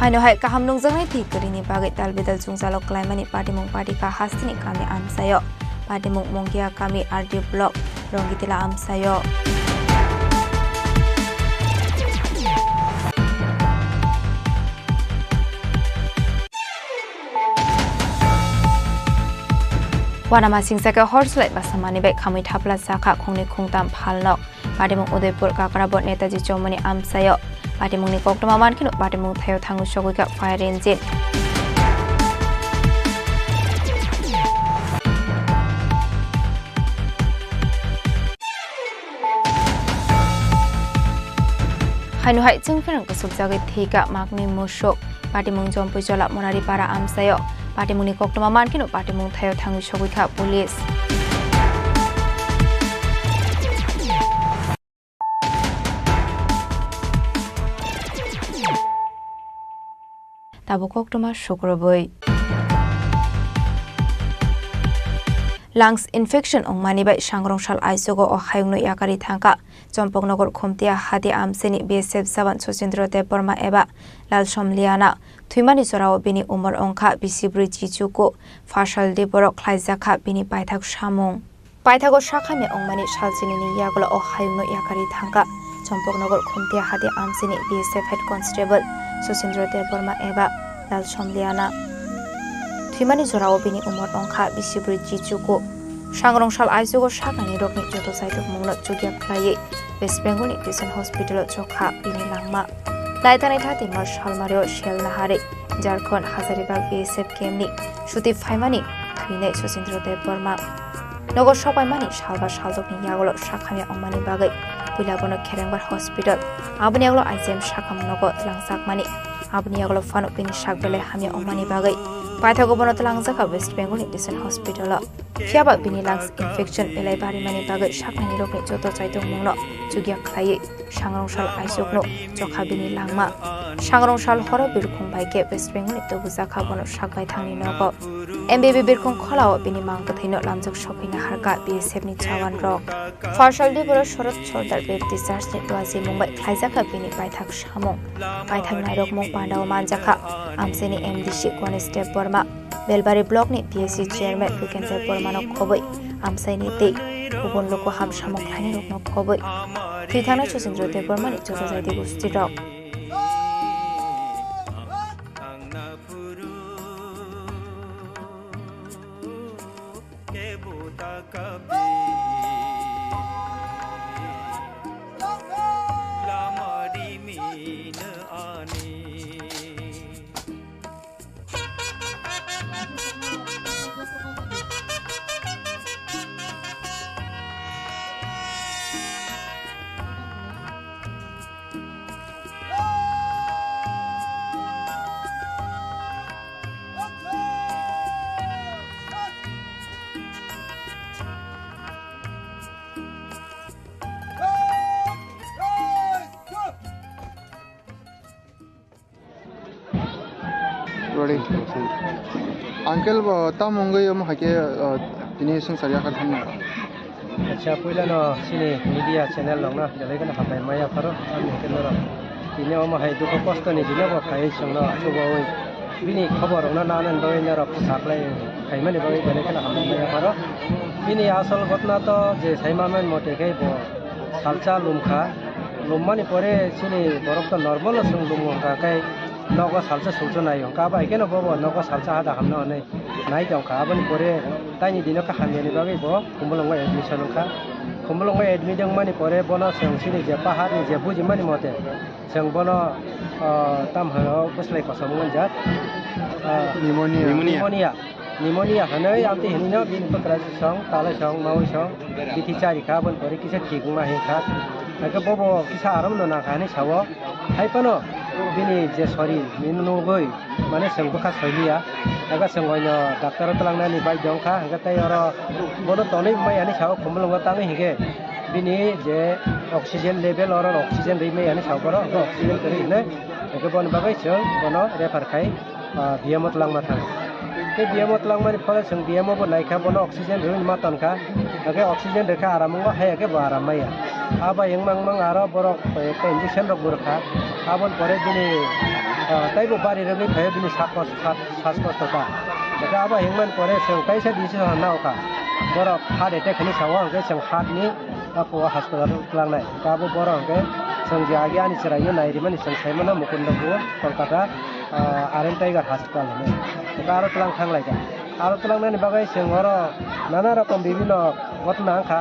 haino hai kaham nungjangnai thi karini bagai dalbedal jungjalok klaimani patimung patika hastini kami amsayo patimung mongkia kami RD block rongitila amsayo Wanama singsaka horselet basamani bai khamui thapla sakha khongni khungtam phalnok patimung Udaipur kakrabot Netaji Chowmani amsayo patimung ni koktoma mankino patimung thayo thangu shoguika fire engine hainu hai chungferang kusuk jagai thika magni musuk patimung jompui jola monari para amsayo patimung ni koktoma mankino patimung thayo thangu shoguika police tabo koktoma shokroboi lungs infection ongmani bai sangrongshal aisogo o hayungno yakari thangka Champaknagar khomtia hadi amseni BSF Saban Sosindro Deborma eba Lalsom Liana Thuimani sorao bini umar ongkha bisibri chichuko fashal deboro khlaizakha bini paithak samung paithago shakhame ongmani saljini ni yaglo o hayungno yakari thangka Champaknagar khomtia hadi amseni BSF Head Constable Sosindro Deborma eba Lalsom Liana Thuimani sorao bini umar ongkha bisibri chichuko Sangrongshal Aisogo Shakani Rokni Joto Saitok Mungno Chugya Klaye West Bengal Nutrition Hospital Chokha Bini Langma Laitani Thati Marshal Mario Shell Nahare Jharkhand Hazaribagh BSF Kemni Shuti Phaimani Thuine Sosindro Deborma Nogo Shopaimani Shalba Shaldokni Yagolo Shakhami Ongmani Bagai Puilabono Kerengbar Hospital Abni Yagolo ICM Shakham Nogo Langsakmani Abni Yagolo Fano Bini Shakbele Hamya Ongmani Bagai Paithago Bono Langsaka West Bengal Nutrition Hospital Kiaba bini lungs infection belai bari mani bagai saknani rokni joto chaitung mungno chugya khlai sangrongshal aisokno chokha bini langma sangrongshal horo birkhung baike West Bengal to bujaka bono sakbai thangni nogo MBB birkhung kholao bini mangka thaino lamjak shopina harka BSF ni chawan rok Farshal di boro Sharat Sordar Baptist Church ni Dwaji Mumbai khlaijaka bini paithak samung paithak nairok mung pandao manjaka amseni MDC Constable Burma Belbari Block ni PSC Chairman Lukender Bormano Khoboi Amsai ni te Ubon Loko Ham Shamok Khani Rokno Khoboi Thithana Sosindro Deborma ni Joto Jaidi Gusti Rok Ready. Uncle, tam mongai yom hake ini sing saria kan ham. Acha puila no sini media channel long na dalai kan hapai maya paro ami ken no ini om hai du ko post ni dina ko khai song no chuba oi bini khabar na nanan doi na rap saklai khai mani bai dalai kan hapai maya paro bini asal gotna to je saimamen mote kai bo salcha lumkha lummani pore sini borok to normal sung lumka kai Nogo salsa sulso na yung kaba ikeno bobo nogo salsa hada hamna ne nai jong kaba ni pore tani dino ka hamya ni bagai bo kumbulong wa admission ka kumbulong wa admission mani pore bono seng sini je pahar ni je buji mani mote seng bono tam hano kuslai kosamungan jat pneumonia hanai amti hinino bin pakra song tala song mau song bithi chari ka bon pore kisa thik ma he kha aga bobo kisa aram no na khani sawo hai pano bini je sorry minno boy mane sengbuka soilia aga sengoino doctor talangna ni bai jongkha aga tai oro bono toni mai ani sawo khumlonga tangi hige bini je oxygen level oro oxygen rei mai ani sawo oro oxygen kari ne aga bon bagai seng bono refer khai biamot langma thang ke biamot langma ni phale seng biamo bo naikha bono oxygen rei ma tonkha aga oxygen rekha aramungo hai age bo aram mai aba yang mang aro borok injection rok burkha abon pore bini taibo bari rami khayo bini sakos ta daga aba yang man pore seng kaisa decision nau ka borok heart attack ni sawang ke seng heart ni aku hospital tlangnai kabo borok ke seng jagi ani serai nai rimani seng saimana mukundapur kolkata RN Tiger Hospital ni daga aro tlang thanglai ka aro tlangnai bagai seng oro nana rokom bibino ঘটনা খা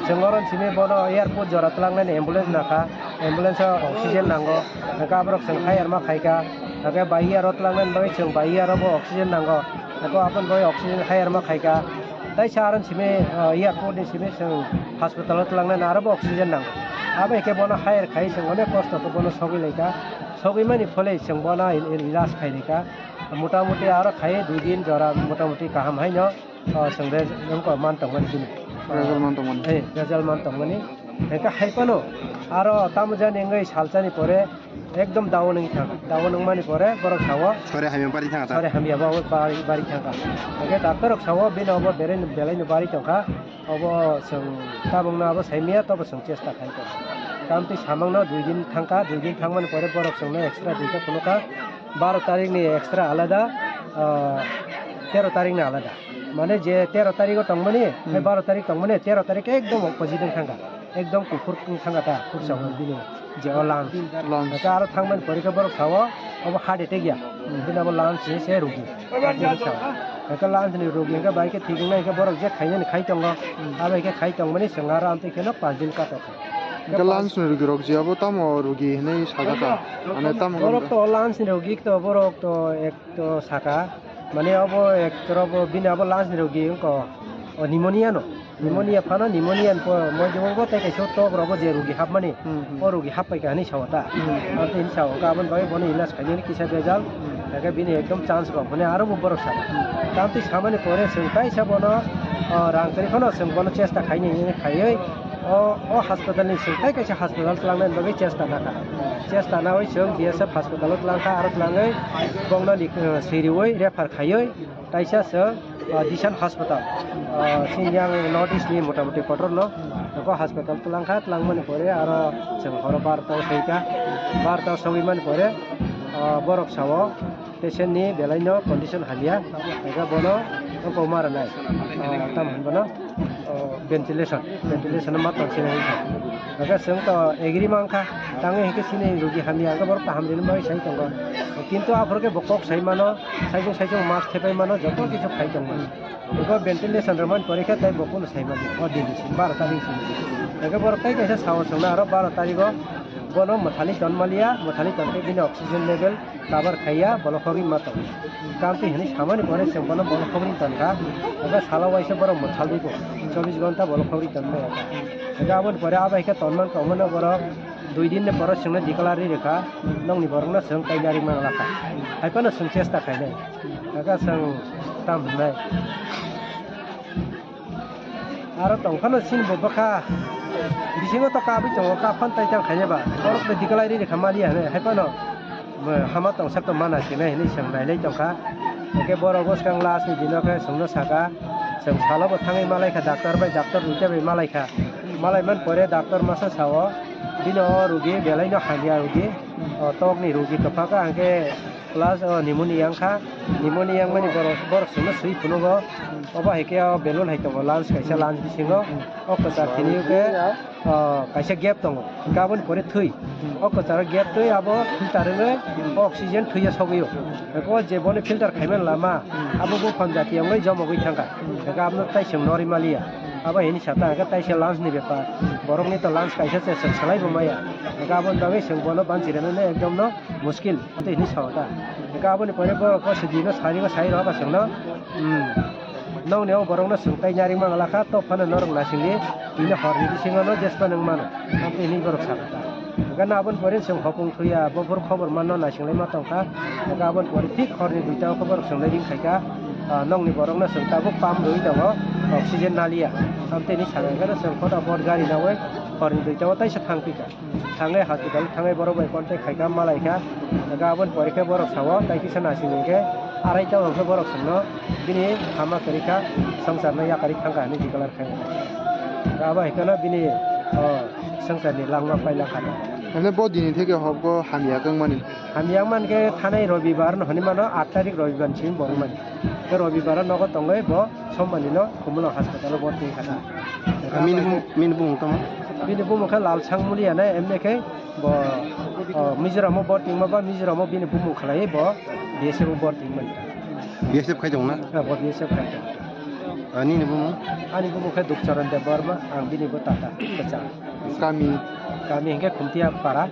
জঙ্গরন সিমে বড় airport জরা তলাংনানি ambulance নাখা ambulance oxygen নাঙ্গো কাবরক song খাইয়ার মা খাইকা তাকে বাইয়া রতলাংনানি by song বাইয়া রবো oxygen নাঙ্গো তাকে আপন বাই অক্সিজেন খাইয়ার মা খাইকা তাই সারন সিমে এয়ারপোর্ট ni সিমে সং হাসপাতাল তলাংনানি আরবো অক্সিজেন নাঙ্গো আবে কে বনা খাইয়ার খাই সং অনেক কষ্ট তো বনা সগি লাইকা সগি মানি ফলে সং বনা ইলাজ খাইলিকা মোটামুটি আরো খাই 2 দিন জরা মোটামুটি কাহাম হাইনো সংরে নমকো মান তংমান দিনি Gajal mantong mani, mereka haipano, aro tamu jan engai salcani pore, ekdom daun mani pore, borok sawo. Sore hami bari thanga. Sore hami abaw bari thanga. Oke, doctor ok sawo bin abo belai bari thanga, abo seng tabung na abo saimia to abo seng chesta khai ko. Kamti samang na 2 din thangka, 2 din thangman pore borok seng na extra dita kunoka, 12 tarik ni extra alada, 13 tarik ni alada. মানে যে 13 তারিখ টংমনি 12 তারিখ টংমনি 13 তারিখে একদম opposite থাঙ্গা একদম কুকুর থাঙ্গাটা খুব সহজ দিনে যে লাঞ্চ এটা আর থাংমান পরীক্ষা বড় খাওয়া अब हार्ट अटैक गया दिन अब लांच से रोगी का लांच नि रोगी का बाइक ठीक नहीं का बरक जे खाइने खाइ तंग अब के खाइ तंग मनि संगारा आमते केनो 5 दिन का तो का लांच नि रोगी रोग जे अब तम रोगी नै सागा अनि तम बरक तो लांच नि रोगी तो बरक तो एक तो साका माने अब एक तरफ बिना अब लांच नि रोगी को निमोनिया नो निमोनिया फाना निमोनिया म जंगो ते के तो रब जे रोगी हाब माने ओ रोगी हाब पाइ कानि सावता अब इन साव का बन बाय बने इलाज खाइने किसा बेजाल ताके बिनि एकदम चान्स बा भने आरो बरक सा कामति सामान्य परे संकाइ सा बन रां करि खनो सं बन चेष्टा खाइने खाइ ओ अस्पताल नि संकाइ के अस्पताल लांनाय बगे चेष्टा नाका चेष्टा ना होय सं बिएसएफ अस्पताल लांखा आरो लाङै बंगना सिरिवै रेफार खाइ ताइसा स दिसान अस्पताल सिंजां नॉर्थ ईस्ट नि मोटामुटी कटर न को अस्पताल लांखा लांमने परे आरो जों हर बारताव सैका बारताव सौइमान परे बरक सावो पेशेंट नि बेलाइनो कंडिशन हालिया एगा बनो को मारनाय ताम बनो वेंटिलेशन मा तसिने एगा जों तो एग्री मांखा तांगे हेके सिने रोगी हामिया गा बर हामरिन मै साइ तंग किन्तु आफरके बकक साइ मानो साइजों मास थेपाय मानो जतो किछु खाइ तंग एगो वेंटिलेशन रमान परीक्षा ताइ बकुन साइ मानो ओ दिन 12 तारिख एगा बर ताइ कैसे साव संना आरो 12 तारिख बनो मथाली जन्मलिया मथाली तन्ते बिना ऑक्सीजन लेवल काबर खाइया बलखरि मातो कामति हनि सामान्य परे जों बनो बलखरि तनका एगा साला वाइसे बर मथालि को 24 घंटा बलखरि तन्ने एगा आबन परे आबा के तनमान कमन बर 2 दिन ने पर संने डिक्लारि रेखा नंनि बरंना जों काइनारि मान लाखा हाइपनो जों चेष्टा खाइने एगा जों ताम होनाय आरो तंखानो सिन बबखा बिसिङो त काबि जङ का फन ताइ जां खायबा बरक दिगलाइ रे खामालि हने हाइपनो हामा तंग सत माना सिने हिनि संनाइलै तंखा एके बरगो सांग लासनि दिनके संनो साका जों सालाबो थाङै मालायखा डाक्टर बाय डाक्टर रुइते मालायखा मालायमान परे डाक्टर मासा सावो बिनो रुगि बेलाइनो हानिया रुगि तगनि रुगि कफाका आंके प्लस निमोनिया खा निमोनिया माने बरक संनो सुइ फुनुगो अबा हेके बेलुन हाइतंगो लान्स कैसा लान्स बिसिङो अकतार थिनिउके कैसा गेप दङ गाबोन परे थै अकतार गेप थै आबो फिल्टारनै अक्सिजेन थैया सगैयो एको जेबोने फिल्टार खाइमान लामा आबो बो फनजातियावै जमगै थांगा गाबनो ताइसं नरिमालिया आबा हेनि साता का ताइसे लान्स नि बेपार बरकनि त लान्स कैसा से सलाइ बमाया गाबोन बागै संबोनो बानजिरने एकदम न मुश्किल त हेनि सावता गाबोन परे बरक सजिनो सारिगो साइ रहबा संनो नौनेव बरंनो संकाइ नारि मांगलाखा तो फान नरं लासिंगि इनो हरनि बिसिङनो जेसबा नों मानो आमते नि बरक साता गाना आबन परे जों हपुं थुया बफोर खबर माननो नासिंलाइ मा तंखा गाबोन परे थिक हरनि दुइटा खबर संलाइ रिं खाइका नंनि बरंनो संताबो पाम रइ दङ ऑक्सीजन नालिया आमते नि सागानो जों फटाफट गारि नावै हरनि दुइटाव ताइसा थांपिका थाङै हस्पिटाल थाङै बरबाय कन्टेक्ट खाइका मालाइका गाबोन परेखे बरक सावो ताइकिसा नासिंगे आराइटा होखे बरक संनो बिनि हामा करिका संसारनो याकारि थांगा नि दिगलार खाइ गाबा हेकना बिनि संक्रान्ति लांमा पाइला खाना এমনি বহুত দিন থেকে হব হামিয়া কং মানি हामिया मानके थानाय रविबार हनिमानो 8 तारिख रविबारसिम बरमान बे रविबार नगद दंगै ब सम्मानिनो कुमला हस्पिटाल भर्ती खाना মিন বুংতম बिनि बुमुखा लाल सांमुलियाना एमनेखे ब मिजोरामो भर्ती माबा मिजोरामो बिनि बुमु खलाय ब बिएसएफ भर्ती मन বিএসএফ খাই দংনা ब बिएसएफ खाय ani ni bumu ani बुमुखा दुखचरण दे बर्मा आं बिनि ब टाटा बचा kami हेंगे खुमतिया पारा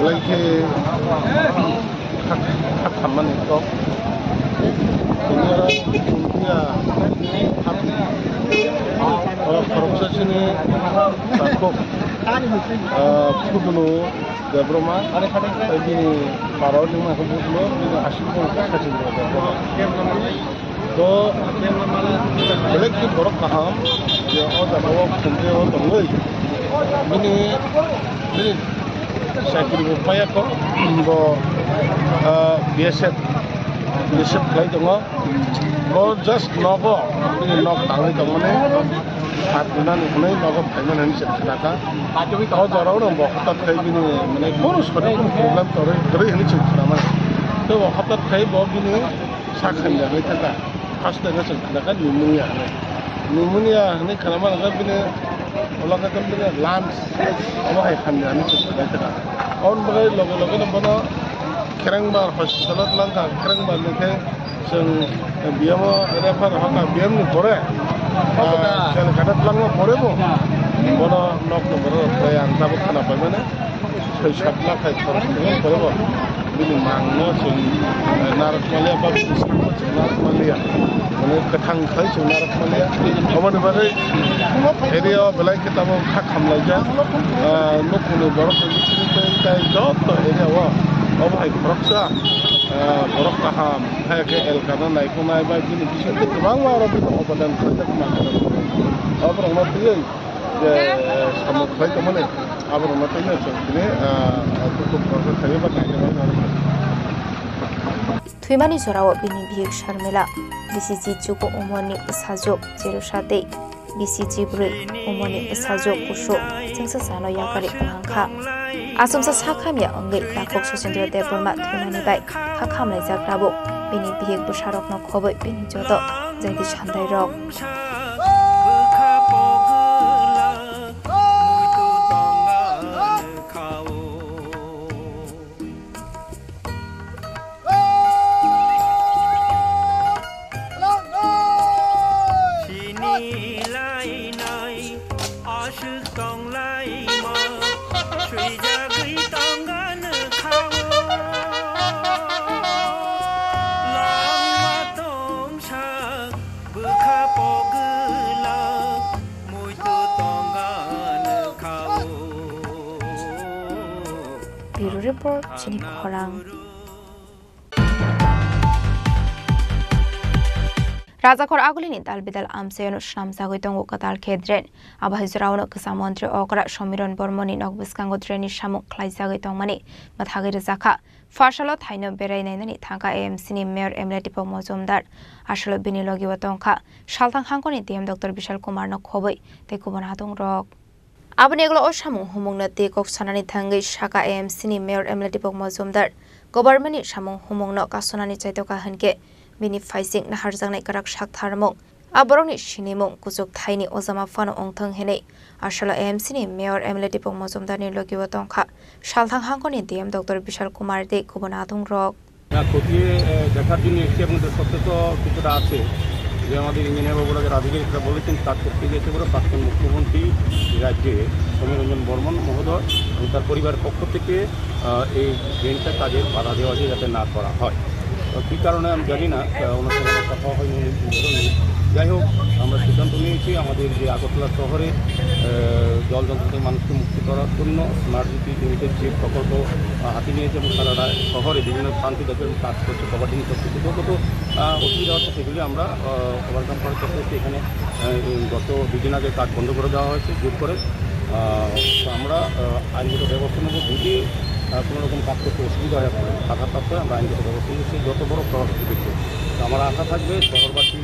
lagi खाममान तो ini dia korupsinya satu kudu Gabroma ini parau di mana kudu ini asyik pun kasih तो बेलेग की बरफ कहम ये और दबाव कुंडे और तंगई मिनी मिनी साइकिल को पाया को वो बीएसएफ लाइ दंगो वो जस्ट नगो मिनी नग तांगै दंगने हाथ बिना नहीं नगो फाइनल नहीं से खनाका और जराव न बहुत खाई मिनी माने कोरस पर प्रॉब्लम तोरे गरे हनी से खनामा तो वो हफ्ता खाई बहुत मिनी साखन जागे था Pas dengan sedangkan pneumonia ini kenapa nggak bini olah kata bini lungs apa yang kami ini sedangkan orang bagai logo nambah kerang bar hospital langkah kerang bar nanti seng biama refer haka biam ni kore kalau kata langkah kore bo bono nok nomor yang tahu kenapa mana saya lah kayak terus dengan kore bo bini mangno seng naras malia apa bini naras malia মানে কথাং খাই সোনার মালিয়া আমার বারে area বেলাই কিতাব খাক খামলাই যা নকুনে বরফ বিচিতে তাই যত এরিয়া ওয়া অবহাই বরফসা বরফ কাহাম হাকে এলকানা নাইকো নাই বা বিনি বিচিতে গোবাং আর অবদান খাইতে মানতে আবার আমরা তুই যে সমখাই তো মানে আবার আমরা তুই না দিনে দুটো বরফ খাইবে বা নাইতে थुइमानि जराव बिनि बिग शर्मिला बिसिजि जुको उमनि साजो जेरुसाते बिसिजि ब्रै उमनि साजो कुशो जोंसो सानो याकारि लांखा आसमसा साखामिया अंगै लाखक ससेन्द्र देबरमा थुइमानि बाय खाखामनाय जाग्राबो बिनि बिग बुसारकनो खबै बिनि जद जैदि सान्दाय रक Bureau Report Chini Khorang Rajakor agulini dalbidal amseyon shnamzagoi tongo katal khedren abahizrauna kasamantri okra Shomiron Bormoni nogbiskango dreni shamuk khlaijagoi tongmani mathagir zakha Farshalo thaino berai nainani thangka AMC ni Mayor Emletipo Mozumdar ashalo binilogi watongkha Shaltang hangkoni DM Dr. Bishal Kumar no khoboi tekubon hatung rok Abani eglo oshamung humungna tekok sanani thangai shaka AMC ni Mayor Emletipo Mozumdar government ni shamung humungno kasonani chaitoka hanke Bini faising na harjangnai karak shak tharmung aborongni sinimung kuzuk thaini ozama fano ongthang henei ashala AMC ni Mayor Emletipo Mozumdar ni logiwa tongkha Shalthang hangkoni DM Dr. Bishal Kumar de kubona adung rok খতিয়ে দেখার জন্য এসেছি এবং সত্যি তো কিছুটা আছে যে আমাদের ইঞ্জিনিয়ার বাবুরা যারা আধিকারিকরা বলেছেন তার করতে গিয়েছে বলে প্রাক্তন মুখ্যমন্ত্রী রাজ্যে সমীরঞ্জন বর্মন মহোদয় এবং তার পরিবারের পক্ষ থেকে এই ড্রেনটা কাজের বাধা দেওয়া যায় যাতে না করা হয় কী কারণে আমি জানি না ওনার সঙ্গে কথা হয়নি যাই হোক আমরা সিদ্ধান্ত নিয়েছি আমাদের যে আগরতলা শহরে জল যন্ত্র থেকে মানুষকে মুক্তি করার জন্য স্মার্ট সিটি লিমিটেড যে প্রকল্প হাতে নিয়েছে এবং তারা শহরে বিভিন্ন প্রান্তে যাতে কাজ করছে কভারডিং করছে যত অসুবিধা হচ্ছে সেগুলি আমরা ওভারকাম করার চেষ্টা করছি এখানে গত দুদিন আগে কাজ বন্ধ করে দেওয়া হয়েছে জোর করে তো আমরা আইনগত ব্যবস্থা নেব যদি কোনো রকম কাজ করতে অসুবিধা হয় টাকার প্রাপ্ত আমরা আইনগত ব্যবস্থা নিচ্ছি যত বড় প্রভাবিত দেখতে তো আমার আশা থাকবে শহরবাসী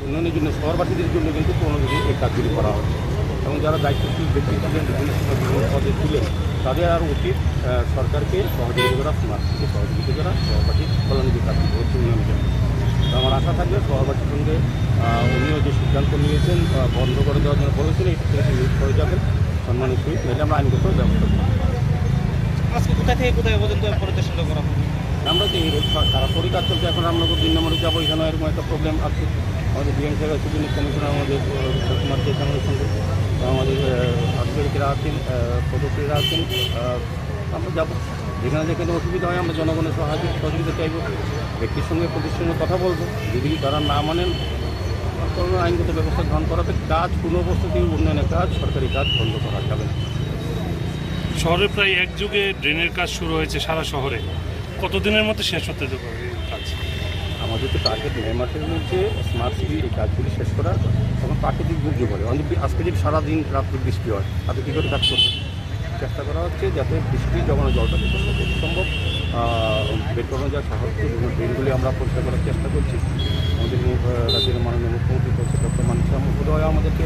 উন্নয়নের জন্য শহরবাসীদের জন্য কিন্তু কোনো যদি এই কাজগুলি করা হচ্ছে এবং যারা দায়িত্বশীল ব্যক্তি ছিলেন বিভিন্ন সময় বিভিন্ন পদে ছিলেন তাদের আরও উচিত সরকারকে সহযোগিতা করা, স্মার্ট সিটি সহযোগিতা করা, সহপাঠী কল্যাণী কাজ হচ্ছে উন্নয়নের জন্য। তো আমার আশা থাকবে সহপাঠীর সঙ্গে উনিও যে সিদ্ধান্ত নিয়েছেন বন্ধ করে দেওয়ার জন্য বলেছেন এই থেকে নিউজ করে যাবেন সম্মানিত সুইচ, নাহলে আমরা আইনগত ব্যবস্থা করব। আজকে কোথায় থেকে কোথায় পর্যন্ত পরিদর্শন করা হবে? আমরা যে সরাসরি কাজ চলছে, এখন আমরা 2 নম্বরে যাবো, এখানে এরকম একটা প্রবলেম আছে। আমাদের ডিএম সাহেব আছে, যিনি কমিশনার আমাদের কুমার আমাদের সঙ্গে, আমাদের আধিকারিকেরা আছেন, সদস্যরা আছেন, আমরা যাবো যেখানে যেখানে অসুবিধা হয় আমরা জনগণের সহযোগিতা চাইব, ব্যক্তির সঙ্গে প্রতিষ্ঠানের সঙ্গে কথা বলবো, যদি তারা না মানেন আইনগত ব্যবস্থা গ্রহণ করাতে কাজ কোনো অবস্থাতেই উন্নয়নের কাজ, সরকারি কাজ বন্ধ করা যাবে না। শহরে প্রায় এক যুগে ড্রেনের কাজ শুরু হয়েছে সারা শহরে, কতদিনের মধ্যে শেষ হতে দেবো কাজ? আমাদের তো টার্গেট মে মাসের মধ্যে স্মার্ট সিটি এই কাজগুলি শেষ করা, তখন প্রাকৃতিক দুর্যোগ হয়। আজকে যদি সারাদিন রাত্রে বৃষ্টি হয় তাতে কী করে কাজ করবে? চেষ্টা করা হচ্ছে যাতে বৃষ্টি যখন জলটা যত সম্ভব বের করানো যায়। শহর থেকে বিভিন্ন ড্রেনগুলি আমরা পরিষ্কার করার চেষ্টা করছি। আমাদের রাজ্যের মাননীয় মুখ্যমন্ত্রী ডক্টর মানিক সাহা মহোদয় আমাদেরকে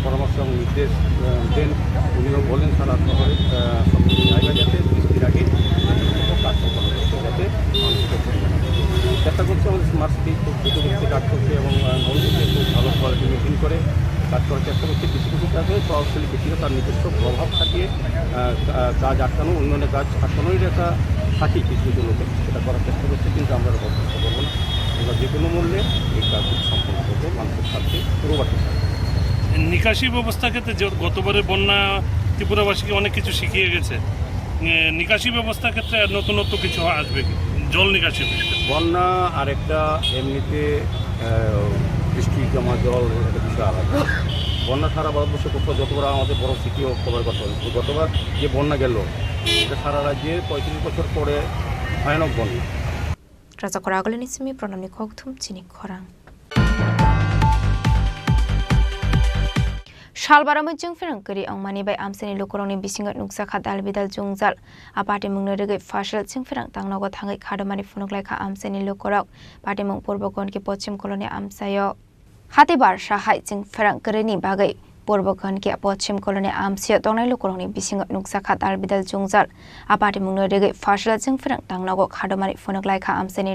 পরামর্শ এবং নির্দেশ দেন। উনিও বলেন সারা শহরে সব জায়গা যাতে বৃষ্টির আগে কাজ করা হচ্ছে, যাতে চেষ্টা করছে আমাদের স্মার্ট সিটি খুব দ্রুত গতিতে কাজ করছে এবং মন্ত্রীকে খুব ভালো কোয়ালিটি মেনটেন করে কাজ করার চেষ্টা করছে। কিছু কিছু কাজে প্রভাবশালী ব্যক্তিরা তার নিজস্ব প্রভাব খাটিয়ে কাজ আটকানো, উন্নয়নের কাজ আটকানোই রেখা থাকি কিছু কিছু লোকের, সেটা করার চেষ্টা করছে। কিন্তু আমরা বরদাস্ত করবো না, আমরা যে কোনো মূল্যে এই কাজ সম্পন্ন করবো মানুষের স্বার্থে, পুরোবাসীর স্বার্থে। নিকাশি ব্যবস্থা ক্ষেত্রে গতবারের বন্যা ত্রিপুরাবাসীকে অনেক কিছু শিখিয়ে গেছে, নিকাশি ব্যবস্থা ক্ষেত্রে নতুনত্ব কিছু আসবে কি? জল নিকাশি বন্যা আর একটা এমনিতে বৃষ্টি জমা জল একটা বিষয় আলাদা। বন্যা সারা ভারতবর্ষে কোথাও যতবার আমাদের বড় সিটিও কভার করতে হবে। গতবার যে বন্যা গেল এটা সারা রাজ্যে 35 বছর পরে ভয়ানক বন্যা। রাজাকর আগলেনি সিমি প্রণামী কগথুম চিনি খরাং Shalbaramai jung firang kari ang manibay amsani lokorongni bisingat nuksa kha dalbidal jungjal apati mungna regai fashal jung firang tangnogo thangai khadamani funuklai kha amsani lokorok pati mung purbokon ki pochim koloni amsayo hatibar sahai jung firang karini bagai purbokon ki pochim koloni amsayo tongnai lokorongni bisingat nuksa kha dalbidal jungjal apati mungna regai fashal jung firang tangnogo khadamani funuklai kha amsani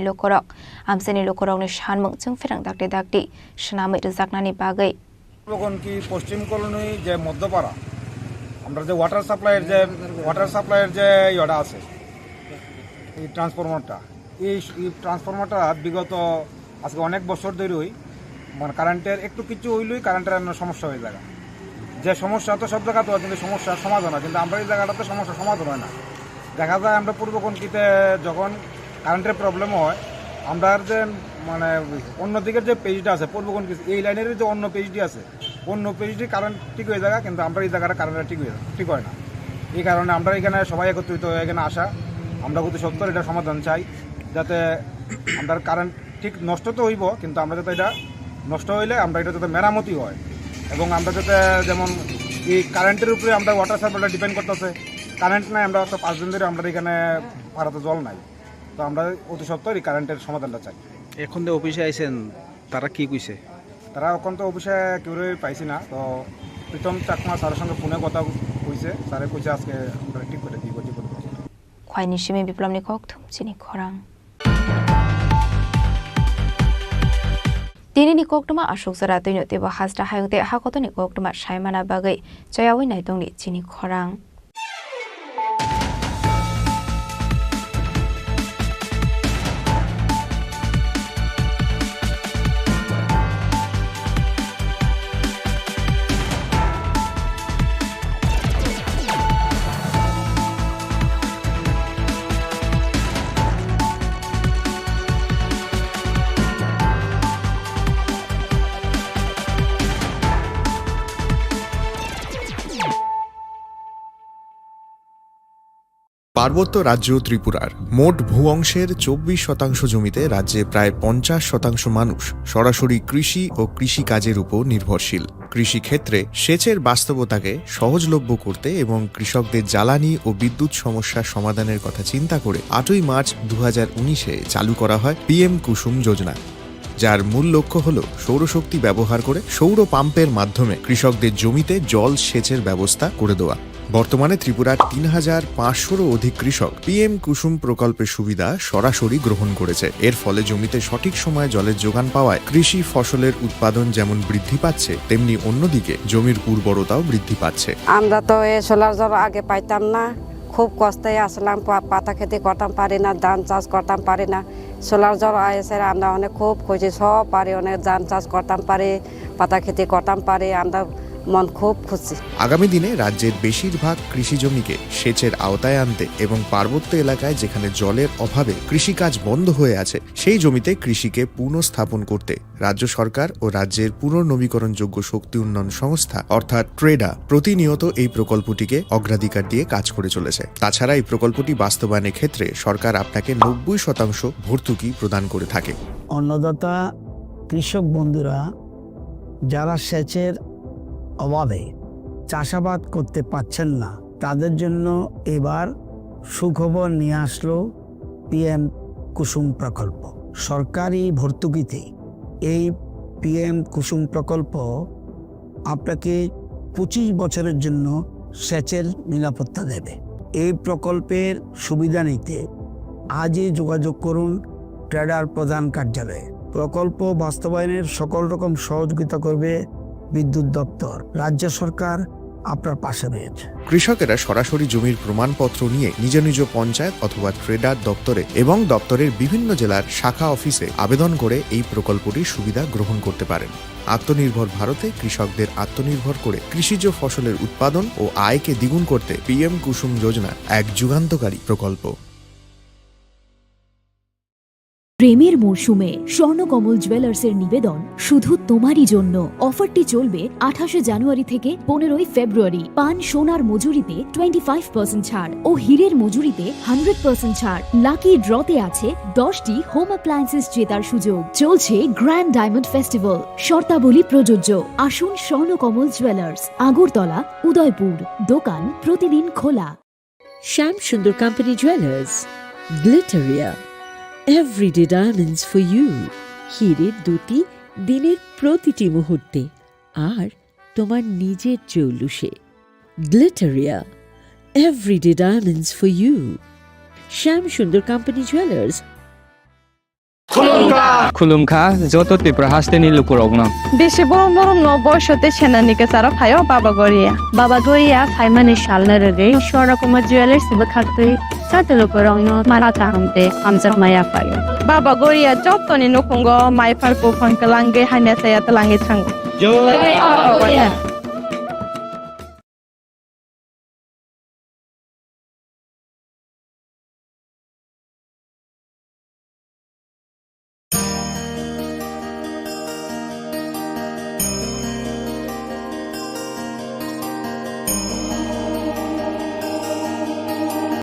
lokorokni shanmung jung firang dakti shnamai rejaknani bagai কি পশ্চিম colony যে মধ্যপাড়া আমরা যে water সাপ্লাইয়ের যে ইয়েটা আছে এই ট্রান্সফরমারটা বিগত আজকে অনেক বছর ধরেই মানে কারেন্টের একটু কিছু হইলেই কারেন্টের সমস্যা হয়ে যায়। যে সমস্যা তো সব জায়গাতে হয়, কিন্তু সমস্যার সমাধান হয়, কিন্তু আমরা এই জায়গাটাতে সমস্যার সমাধান হয় না। দেখা যায় আমরা পূর্বকণকিতে যখন কারেন্টের প্রবলেম হয় আমরা যে মানে অন্যদিকের যে পেজটা আছে পূর্বকণকি এই লাইনের যে অন্য পেজটি আছে অন্য পেজটি কারেন্ট ঠিক হয়ে যায়, কিন্তু আমরা এই জায়গাটা কারেন্টটা ঠিক হয় না। এই কারণে আমরা এখানে সবাই একত্রিত হয়ে এখানে আসা, আমরা অতি সত্তর এটা সমাধান চাই, যাতে আমরা কারেন্ট ঠিক নষ্ট তো হইব, কিন্তু আমরা যাতে এটা নষ্ট হইলে আমরা এটা যাতে মেরামতি হয় এবং আমরা যাতে যেমন এই কারেন্টের উপরে আমরা ওয়াটার সাপ্লাইটা ডিপেন্ড করতেছে, কারেন্ট নাই আমরা তো 5 দিন ধরে আমরা এখানে পাড়াতে জল নাই, তো আমরা অতি সত্তর এই কারেন্টের সমাধানটা চাই। এখন তো অফিসে আইছেন, তারা কি কইছে? তারা এখন তো অফিসে কেউ পাইছি না, তো প্রীতম চাকমা স্যারের সঙ্গে ফোনে কথা কইছে, স্যারে কইছে আজকে আমরা ঠিক করে দিব। খয়নি সিমি বিপ্লবনি কগথুম চিনি খরাং Dinini koktuma ashok zara tuino teba hasra hayungte hakotoni koktuma shaimana bagai chayawi naitongni chini khorang পার্বত্য রাজ্য ত্রিপুরার মোট ভূ অংশের 24% জমিতে রাজ্যে প্রায় 50% মানুষ সরাসরি কৃষি ও কৃষি কাজের উপর নির্ভরশীল। কৃষি ক্ষেত্রে সেচের বাস্তবতাকে সহজলভ্য করতে এবং কৃষকদের জ্বালানি ও বিদ্যুৎ সমস্যার সমাধানের কথা চিন্তা করে 8ই মার্চ 2019-এ চালু করা হয় PM কুসুম যোজনা। যার মূল লক্ষ্য হল সৌরশক্তি ব্যবহার করে সৌর পাম্পের মাধ্যমে কৃষকদের জমিতে জল সেচের ব্যবস্থা করে দেওয়া। বর্তমানে ত্রিপুরার ৩,৫০০-রও অধিক কৃষক পিএম কুসুম প্রকল্পের সুবিধা সরাসরি গ্রহণ করেছে। এর ফলে জমিতে সঠিক সময়ে জলের যোগান পাওয়ায় কৃষি ফসলের উৎপাদন যেমন বৃদ্ধি পাচ্ছে, তেমনি অন্যদিকে জমির উর্বরতাও বৃদ্ধি পাচ্ছে। আমরা তো এই সোলার জল আগে পাইতাম না, খুব কষ্টে আসলাম, পাতা খেতে করতাম পারি না, ধান চাষ করতাম পারি না। সোলার জল এসে আমরা অনেক খুব খুশি, সব পারি, অনেক ধান চাষ করতাম পারি, পাতা খেতে করতাম পারি, আমরা মন খুব খুশি। আগামী দিনে রাজ্যের বেশিরভাগ কৃষি জমিকে সেচের আওতায় আনতে এবং পার্বত্য এলাকায় যেখানে জলের অভাবে কৃষিকাজ বন্ধ হয়ে আছে সেই জমিতে কৃষিকে পুনঃস্থাপন করতে রাজ্য সরকার ও রাজ্যের পুনর্নবীকরণযোগ্য শক্তি উন্নয়ন সংস্থা অর্থাৎ ট্রেডা প্রতিনিয়ত এই প্রকল্পটিকে অগ্রাধিকার দিয়ে কাজ করে চলেছে। তাছাড়া এই প্রকল্পটি বাস্তবায়নের ক্ষেত্রে সরকার আপনাকে ৯০% ভর্তুকি প্রদান করে থাকে। অন্নদাতা কৃষক বন্ধুরা যারা সেচের অভাবে চাষাবাদ করতে পারছেন না, তাদের জন্য এবার সুখবর নিয়ে আসলো পিএম কুসুম প্রকল্প। সরকারি ভর্তুকিতে এই পিএম কুসুম প্রকল্প আপনাকে ২৫ বছরের জন্য সেচের নিরাপত্তা দেবে। এই প্রকল্পের সুবিধা নিতে আজই যোগাযোগ করুন ট্রেডার প্রধান কার্যালয়ে। প্রকল্প বাস্তবায়নের সকল রকম সহযোগিতা করবে বিদ্যুৎ দপ্তর। রাজ্য সরকার আপনার পাশে রয়েছে। কৃষকেরা সরাসরি জমির প্রমাণপত্র নিয়ে নিজ নিজ পঞ্চায়েত অথবা ট্রেডার দপ্তরে এবং দপ্তরের বিভিন্ন জেলার শাখা অফিসে আবেদন করে এই প্রকল্পটির সুবিধা গ্রহণ করতে পারেন। আত্মনির্ভর ভারতে কৃষকদের আত্মনির্ভর করে কৃষিজ ফসলের উৎপাদন ও আয়কে দ্বিগুণ করতে পিএম কুসুম যোজনা এক যুগান্তকারী প্রকল্প। প্রেমের মরশুমে স্বর্ণকমল জুয়েলার্সের নিবেদন শুধু তোমারই জন্য। অফারটি চলবে ২৮ জানুয়ারি থেকে ১৫ ফেব্রুয়ারি। পান সোনার মজুরিতে 25% ছাড় ও হীরের মজুরিতে 100% ছাড়। লাকি ড্রতে আছে 10টি হোম অ্যাপ্লায়েন্সেস জেতার সুযোগ। চলছে গ্র্যান্ড ডায়মন্ড ফেস্টিভ্যাল, শর্তাবলী প্রযোজ্য। আসুন স্বর্ণকমল জুয়েলার্স, আগরতলা, উদয়পুর। দোকান প্রতিদিন খোলা। Shyam Sundar company jewellers, Glitteria, everyday diamonds for you. হীরের দুটি দিনের প্রতিটি মুহূর্তে আর তোমার নিজের জৌলুসে। Glitteria, everyday diamonds for you. Shyam Sundar company jewellers. খুলুমখা যত ত্রিপুরা হাসতেনি লুকুরগ্ন বেশি বরম বরম ন বয়সতে সেনানিকে সারা ফায়ও বাবা গরিয়া ফাইমানি শালনারে স্বর্ণকুমার জুয়েলার্স বখাতে সাতে লুকুরগ্ন মারাতা হামতে আমজাক মায়া ফায় বাবা গরিয়া যতনি নকুঙ্গ মাইফার কো ফনকলাঙ্গে হাইনা সায়াতলাঙ্গে থাঙ্গ